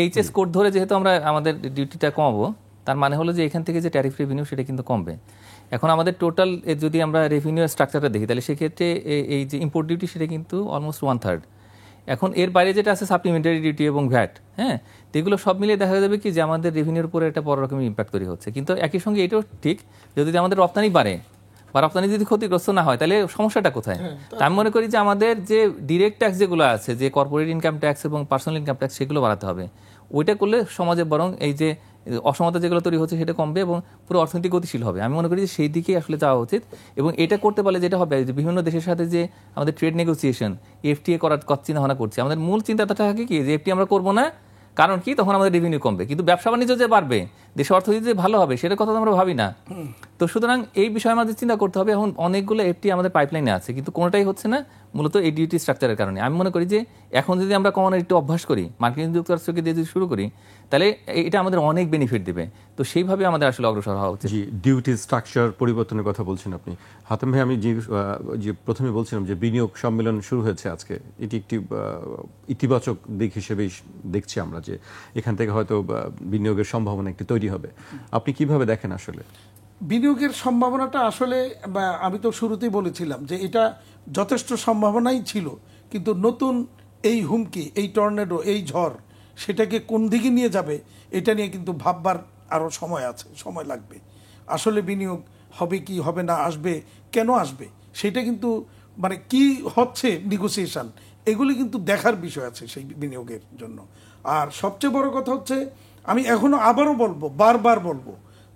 এইচএস কোড ধরে যেহেতু আমরা আমাদের ডিউটিটা কমাবো, তার মানে হলো যে এখান থেকে যে ট্যারিফ রেভিনিউ সেটা কিন্তু কমবে। এখন আমাদের টোটাল যদি আমরা রেভিনিউ স্ট্রাকচারটা দেখি, তাহলে সেক্ষেত্রে এই যে ইম্পোর্ট ডিউটি সেটা কিন্তু অলমোস্ট 1/3। এখন এর বাইরে যেটা আছে সাপ্লিমেন্টারি ডিউটি এবং ভ্যাট, হ্যাঁ, তো এগুলো সব মিলিয়ে দেখা যাবে কি যে আমাদের রেভিনিউর উপরে একটা বড় রকমের ইম্প্যাক্ট তৈরি হচ্ছে। কিন্তু একই সঙ্গে এটাও ঠিক, যদি আমাদের রপ্তানি বাড়ে বা রপ্তানি যদি ক্ষতিগ্রস্ত না হয়, তাহলে সমস্যাটা কোথায়? আমি মনে করি যে আমাদের যে ডিরেক্ট ট্যাক্স যেগুলো আছে, যে কর্পোরেট ইনকাম ট্যাক্স এবং পার্সোনাল ইনকাম ট্যাক্স, সেগুলো বাড়াতে হবে। ওইটা করলে সমাজে বরং এই যে অসমতা যেগুলো তৈরি হচ্ছে সেটা কমবে এবং পুরো অর্থনীতি গতিশীল হবে। আমি মনে করি যে সেই দিকেই আসলে যাওয়া উচিত। এবং এটা করতে পারলে যেটা হবে, যে বিভিন্ন দেশের সাথে যে আমাদের ট্রেড নেগোসিয়েশন, এফটিএ করার চিন্তা ভাবনা করছি, আমাদের মূল চিন্তাটা থাকে কি যে এফটিএ আমরা করবো না, কারণ কি তখন আমাদের রেভিনিউ কমবে, কিন্তু ব্যবসা বাণিজ্য যে বাড়বে, দেশের অর্থনীতি যে ভালো হবে, সেটার কথা তো আমরা ভাবি না। তো সুতরাং এই বিষয়ে আমাদের চিন্তা করতে হবে। এখন অনেকগুলো এফটি আমাদের পাইপলাইনে আছে, কিন্তু কোনোটাই হচ্ছে না, মূলত এই ডিউটি স্ট্রাকচারের কারণে। আমি মনে করি যে এখন যদি আমরা কমানোর একটু অভ্যাস করি, মার্কিন যুক্তরাষ্ট্রকে দিয়ে যদি শুরু করি, তাহলে এটা আমাদের অনেক বেনিফিট দেবে। তো সেইভাবে আমাদের আসলে অগ্রসর হওয়া উচিত। জি, ডিউটি স্ট্রাকচার পরিবর্তনের কথা বলছেন আপনি। হাতেম ভাই, আমি যে প্রথমে বলছিলাম যে বিনিয়োগ সম্মেলন শুরু হয়েছে আজকে, এটি একটি ইতিবাচক দিক হিসেবেই দেখছি আমরা, যে এখান থেকে হয়তো বিনিয়োগের সম্ভাবনা একটি তৈরি হবে। আপনি কিভাবে দেখেন আসলে বিনিয়োগের সম্ভাবনাটা? আসলে আমি তো শুরুতেই বলেছিলাম যে এটা যথেষ্ট সম্ভাবনাই ছিল, কিন্তু নতুন এই হুমকি, এই টর্নেডো, এই ঝড়, সেটাকে কোন দিকে নিয়ে যাবে এটা নিয়ে কিন্তু ভাববার আরও সময় আছে, সময় লাগবে। আসলে বিনিয়োগ হবে কি হবে না, আসবে কেন আসবে, সেটা কিন্তু মানে কি হচ্ছে নেগোসিয়েশন, এগুলি কিন্তু দেখার বিষয় আছে সেই বিনিয়োগের জন্য। আর সবচেয়ে বড় কথা হচ্ছে, আমি এখনো আবারও বলবো, বারবার বলবো,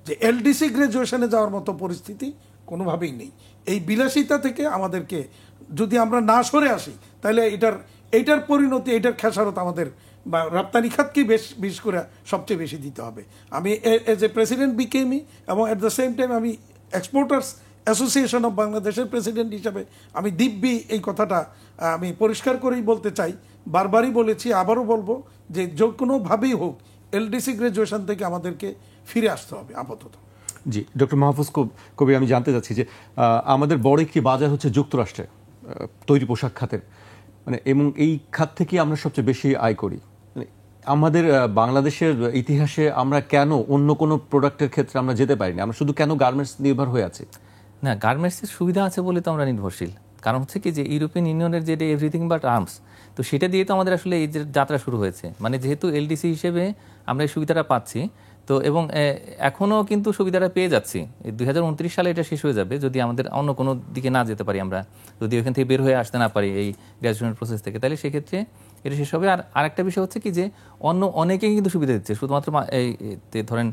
যে এলডিসি গ্রাজুয়েশনে যাওয়ার মতো পরিস্থিতি কোনোভাবেই নেই। এই বিলাসিতা থেকে আমাদেরকে যদি আমরা না সরে আসি, তাহলে এইটার পরিণতি, এইটার খেসারত আমাদের বা রপ্তানি খাতকেই বিশেষ করে সবচেয়ে বেশি দিতে হবে। আমি এজ এ প্রেসিডেন্ট বিকেমি এবং অ্যাট দ্য সেম টাইম আমি এক্সপোর্টার্স অ্যাসোসিয়েশন অফ বাংলাদেশের প্রেসিডেন্ট হিসাবে আমি দিব্যি এই কথাটা আমি পরিষ্কার করেই বলতে চাই, বারবারই বলেছি, আবারও বলবো, যে কোনোভাবেই হোক এলডিসি গ্রাজুয়েশন থেকে আমাদেরকে ফিরে আসতে হবে আপাতত। জি, ডক্টর মাহফুজ কবির, আমি জানতে চাচ্ছি যে আমাদের বড় একটি বাজার হচ্ছে যুক্তরাষ্ট্রে, তৈরি পোশাক খাতের, মানে এবং এই খাত থেকে আমরা সবচেয়ে বেশি আয় করি। আমাদের বাংলাদেশের ইতিহাসে আমরা কেন অন্য কোনো প্রোডাক্টের ক্ষেত্রে আমরা যেতে পারিনি? আমরা শুধু কেন গার্মেন্টস নির্ভর হয়ে আছি? না, গার্মেন্টসের সুবিধা আছে বলে তো আমরা নির্ভরশীল। কারণ হচ্ছে কি যে ইউরোপিয়ান ইউনিয়নের যে এভরিথিং বাট আর্মস, তো সেটা দিয়ে তো আমাদের আসলে এই যে যাত্রা শুরু হয়েছে। মানে যেহেতু এলডিসি হিসেবে আমরা এই সুবিধাটা পাচ্ছি, তো এবং এখনো কিন্তু সুবিধাটা পেয়ে যাচ্ছি। 2029 সালে এটা শেষ হয়ে যাবে যদি আমাদের অন্য কোনো দিকে না যেতে পারি, আমরা যদি ওইখান থেকে বের হয়ে আসতে না পারি এই গ্র্যাজুয়েশন প্রসেস থেকে, তাহলে সেক্ষেত্রে এটা শেষ হবে। আর আরেকটা বিষয় হচ্ছে কি যে অন্য অনেকেই কিন্তু সুবিধা দিচ্ছে, শুধুমাত্র ধরেন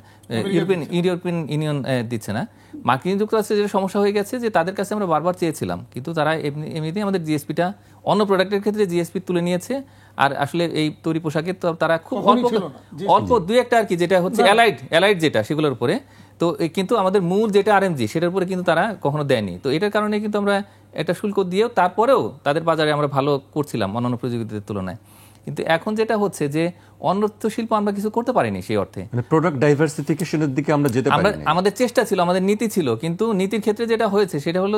ইউরোপিয়ান ইউনিয়ন দিচ্ছে না। মার্কিন যুক্তরাষ্ট্রের যে সমস্যা হয়ে গেছে যে তাদের কাছে আমরা বারবার চেয়েছিলাম, কিন্তু তারা এমনিতেই আমাদের জিএসপিটা অন্য প্রোডাক্টের ক্ষেত্রে জিএসপি তুলে নিয়েছে। আর আসলে এই তৈরি পোশাকের তো তারা খুব অল্প দুই একটা আর কি, যেটা হচ্ছে অ্যালাইড যেটা সেগুলোর উপরে। তো কিন্তু আমাদের মূল যেটা আরএমজি সেটার উপরে কিন্তু তারা কখনো দেয়নি। তো এটার কারণে কিন্তু আমরা একটা শুল্ক দিয়েও তারপরেও তাদের বাজারে আমরা ভালো করছিলাম অন্যান্য প্রতিযোগীদের তুলনায়। কিন্তু এখন যেটা হচ্ছে যে অন্যত্র শিল্প আমরা কিছু করতে পারিনি সেই অর্থে, প্রোডাক্ট ডাইভার্সিফিকেশনের দিকে আমরা যেতে পারিনি। আমাদের চেষ্টা ছিল, আমাদের নীতি ছিল, কিন্তু নীতির ক্ষেত্রে যেটা হয়েছে সেটা হলো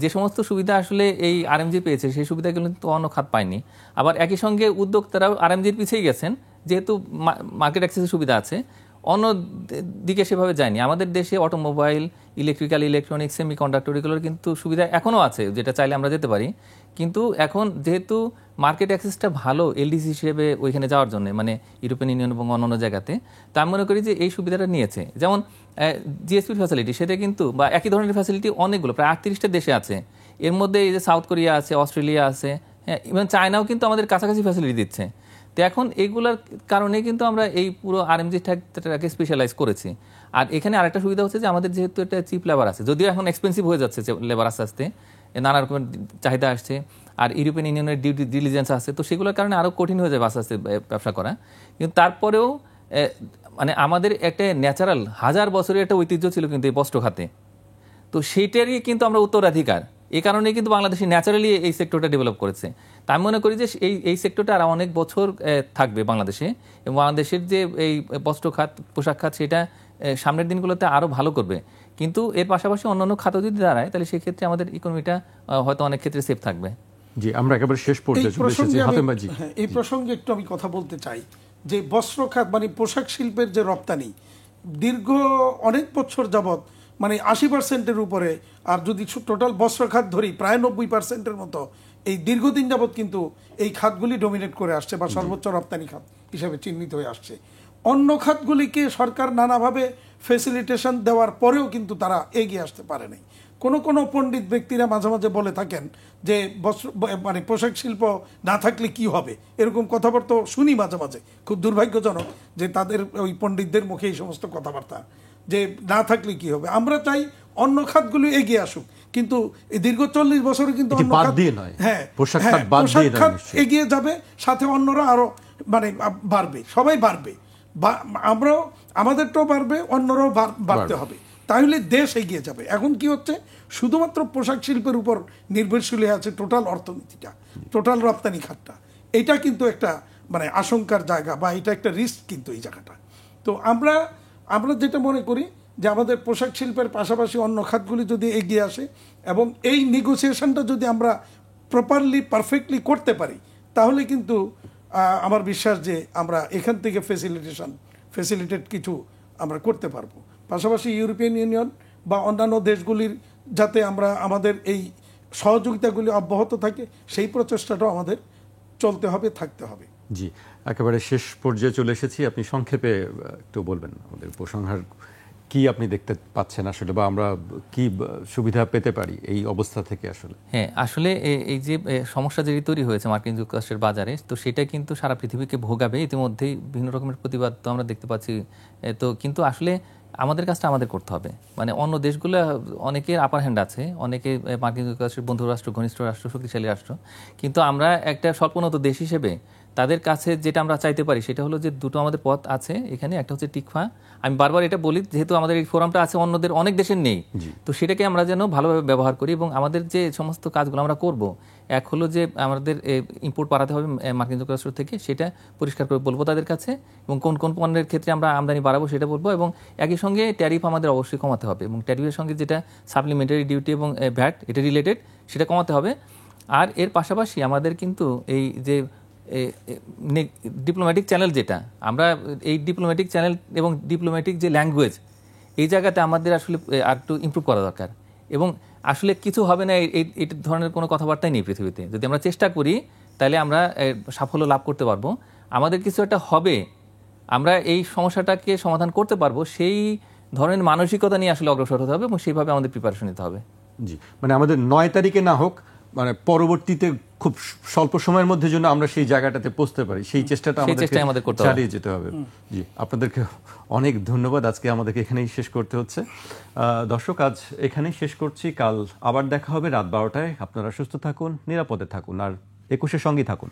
যে সমস্ত সুবিধা আসলে এই আরএমজি পেয়েছে সেই সুবিধাগুলো কিন্তু অন্য খাত পায়নি। আবার একই সঙ্গে উদ্যোক্তারাও আরএমজির পিছিয়ে গেছেন, যেহেতু মার্কেট অ্যাক্সেসের সুবিধা আছে, অন্য দিকে সেভাবে যায়নি। আমাদের দেশে অটোমোবাইল, ইলেকট্রিক্যাল, ইলেকট্রনিক্স, সেমিকন্ডাক্টর এগুলোর কিন্তু সুবিধা এখনও আছে, যেটা চাইলে আমরা যেতে পারি। কিন্তু এখন যেহেতু মার্কেট অ্যাক্সেসটা ভালো এলডিসি হিসেবে ওইখানে যাওয়ার জন্য, মানে ইউরোপিয়ান ইউনিয়ন এবং অন্যান্য জায়গাতে, তা আমি মনে করি যে এই সুবিধাটা নিয়েছে। যেমন জিএসপির ফ্যাসিলিটি, সেটা কিন্তু বা একই ধরনের ফ্যাসিলিটি অনেকগুলো প্রায় 38টা দেশে আছে। এর মধ্যে এই যে সাউথ কোরিয়া আছে, অস্ট্রেলিয়া আছে, হ্যাঁ, ইভেন চায়নাও কিন্তু আমাদের কাছাকাছি ফ্যাসিলিটি দিচ্ছে। তো এখন এইগুলোর কারণে কিন্তু আমরা এই পুরো আরএমজিটাকে স্পেশালাইজ করেছি। আর এখানে আরেকটা সুবিধা হচ্ছে যে আমাদের যেহেতু একটা চিপ লেবার আছে, যদিও এখন এক্সপেন্সিভ হয়ে যাচ্ছে লেবার আস্তে আস্তে, নানা রকমের চাহিদা আসছে, আর ইউরোপিয়ান ইউনিয়নের ডিউটি ডিলিজেন্স আছে, তো সেগুলোর কারণে আরও কঠিন হয়ে যাবে আস্তে আস্তে ব্যবসা করা। কিন্তু তারপরেও মানে আমাদের একটা ন্যাচারাল 1000 বছরের একটা ঐতিহ্য ছিল কিন্তু এই বস্ত্র খাতে, তো সেইটারই কিন্তু আমরা উত্তরাধিকার, এই কারণে কিন্তু বাংলাদেশে ন্যাচারালি এই সেক্টরটা ডেভেলপ করেছে। তা আমি মনে করি যে এই সেক্টরটা আর অনেক বছর থাকবে বাংলাদেশে, এবং বাংলাদেশের যে এই বস্ত্র খাত, পোশাক খাত, সেটা সামনের দিনগুলোতে আরও ভালো করবে। কিন্তু এর পাশাপাশি অন্যান্য খাতও যদি দাঁড়ায়, তাহলে সেক্ষেত্রে আমাদের ইকোনমিটা হয়তো অনেক ক্ষেত্রে সেফ থাকবে। জি, আমরা একেবারে শেষ পর্যায়ে চলে এসেছি। হাতেম ভাই, এই প্রসঙ্গে একটু আমি কথা বলতে চাই যে বস্ত্র খাত মানে পোশাক শিল্পের যে রপ্তানি দীর্ঘ অনেক বছর যাবৎ মানে 80%-এর উপরে, আর যদি টোটাল বস্ত্র খাত ধরি প্রায় 90%-এর মতো, এই দীর্ঘদিন যাবৎ কিন্তু এই খাতগুলি ডমিনেট করে আসছে বা সর্বোচ্চ রপ্তানি খাত হিসেবে চিহ্নিত হয়ে আসছে। অন্য খাতগুলিকে সরকার নানাভাবে ফেসিলিটেশন দেওয়ার পরেও কিন্তু তারা এগিয়ে আসতে পারে নাই। কোনো পণ্ডিত ব্যক্তিরা মাঝে মাঝে বলে থাকেন যে মানে পোশাক শিল্প না থাকলে কি হবে, এরকম কথাবার্তা শুনি মাঝে মাঝে। খুব দুর্ভাগ্যজনক যে তাদের ওই পণ্ডিতদের মুখে এই সমস্ত কথাবার্তা, যে না থাকলে কি হবে। আমরা চাই অন্য খাতগুলো এগিয়ে আসুক, কিন্তু এই দীর্ঘ 40 বছরে কিন্তু অন্য খাত, হ্যাঁ, পোশাক খাত এগিয়ে যাবে, সাথে অন্যরা আরো মানে বাড়বে, সবাই বাড়বে, আমরাও আমাদেরটাও বাড়বে, অন্যরাও বাড়তে হবে, তাহলে দেশ এগিয়ে যাবে। এখন কি হচ্ছে, শুধুমাত্র পোশাক শিল্পের উপর নির্ভরশীল হয়ে আছে টোটাল অর্থনীতিটা, টোটাল রপ্তানি খাতটা। এটা কিন্তু একটা মানে আশঙ্কার জায়গা, বা এটা একটা রিস্ক কিন্তু এই জায়গাটা। তো আমরা যেটা মনে করি যে আমাদের পোশাক শিল্পের পাশাপাশি অন্য খাতগুলি যদি এগিয়ে আসে এবং এই নেগোসিয়েশনটা যদি আমরা প্রপারলি পারফেক্টলি করতে পারি, তাহলে কিন্তু আমার বিশ্বাস যে আমরা এখান থেকে ফেসিলিটেট কিছু আমরা করতে পারবো। পাশাপাশি ইউরোপিয়ান ইউনিয়ন বা অন্যান্য দেশগুলির যাতে আমরা আমাদের এই সহযোগিতাগুলি অব্যাহত থাকে, সেই প্রচেষ্টাটাও আমাদের চলতে হবে, থাকতে হবে। জি, একেবারে শেষ পর্যায়ে চলে এসেছি। আপনি সংক্ষেপে একটু বলবেন আমাদের উপসংহার কি আপনি দেখতে পাচ্ছেন আসলে, বা আমরা কি সুবিধা পেতে পারি এই অবস্থা থেকে আসলে? হ্যাঁ, আসলে এই যে সমস্যা যেটি তৈরি হয়েছে মার্কিন যুক্তরাষ্ট্রের বাজারে, তো সেটা কিন্তু সারা পৃথিবীকে ভোগাবে। ইতিমধ্যেই বিভিন্ন রকমের প্রতিবাদ তো আমরা দেখতে পাচ্ছি। তো কিন্তু আসলে আমাদের কাজটা আমাদের করতে হবে। মানে অন্য দেশগুলো অনেকের আপার হ্যান্ড আছে, অনেকে মার্কিন যুক্তরাষ্ট্রের বন্ধু রাষ্ট্র, ঘনিষ্ঠ রাষ্ট্র, শক্তিশালী রাষ্ট্র, কিন্তু আমরা একটা স্বল্পোন্নত দেশ হিসেবে তাদের কাছে যেটা আমরা চাইতে পারি সেটা হলো যে দুটো আমাদের পথ আছে এখানে। একটা হচ্ছে টিকফা, আমি বারবার এটা বলি, যেহেতু আমাদের এই ফোরামটা আছে অন্যদের অনেক দেশের নেই, তো সেটাকে আমরা যেন ভালোভাবে ব্যবহার করি এবং আমাদের যে সমস্ত কাজগুলো আমরা করব, এক হলো যে আমাদের ইম্পোর্ট বাড়াতে হবে মার্কিন যুক্তরাষ্ট্র থেকে, সেটা পরিষ্কার করে বলবো তাদের কাছে, এবং কোন কোন পণ্যের ক্ষেত্রে আমরা আমদানি বাড়াবো সেটা বলবো, এবং একই সঙ্গে ট্যারিফ আমাদের অবশ্যই কমাতে হবে, এবং ট্যারিফের সঙ্গে যেটা সাপ্লিমেন্টারি ডিউটি এবং ভ্যাট এটা রিলেটেড সেটা কমাতে হবে। আর এর পাশাপাশি আমাদের কিন্তু এই যে ডিপ্লোম্যাটিক চ্যানেল, যেটা আমরা এই ডিপ্লোম্যাটিক চ্যানেল এবং ডিপ্লোম্যাটিক যে ল্যাঙ্গুয়েজ, এই জায়গাতে আমাদের আসলে আর একটু ইমপ্রুভ করা দরকার। এবং আসলে কিছু হবে না এই ধরনের কোনো কথাবার্তাই নেই পৃথিবীতে। যদি আমরা চেষ্টা করি তাহলে আমরা সাফল্য লাভ করতে পারবো। আমাদের কিছু একটা হবে, আমরা এই সমস্যাটাকে সমাধান করতে পারবো সেই ধরনের মানসিকতা নিয়ে আসলে অগ্রসর হতে হবে এবং সেইভাবে আমাদের প্রিপারেশন নিতে হবে। জি, মানে আমাদের 9 তারিখে না হোক, মানে পরবর্তীতে খুব স্বল্প সময়ের মধ্যে যেন আমরা সেই জায়গাটাতে পৌঁছতে পারি, সেই চেষ্টাটা আমাদের করতে হবে। চালিয়ে যেতে হবে। জি, আপনাদেরকে অনেক ধন্যবাদ। আজকে আমাদেরকে এখানেই শেষ করতে হচ্ছে। দর্শক, আজ এখানেই শেষ করছি। কাল আবার দেখা হবে রাত 12টায়। আপনারা সুস্থ থাকুন, নিরাপদে থাকুন, আর 21-এর সঙ্গেই থাকুন।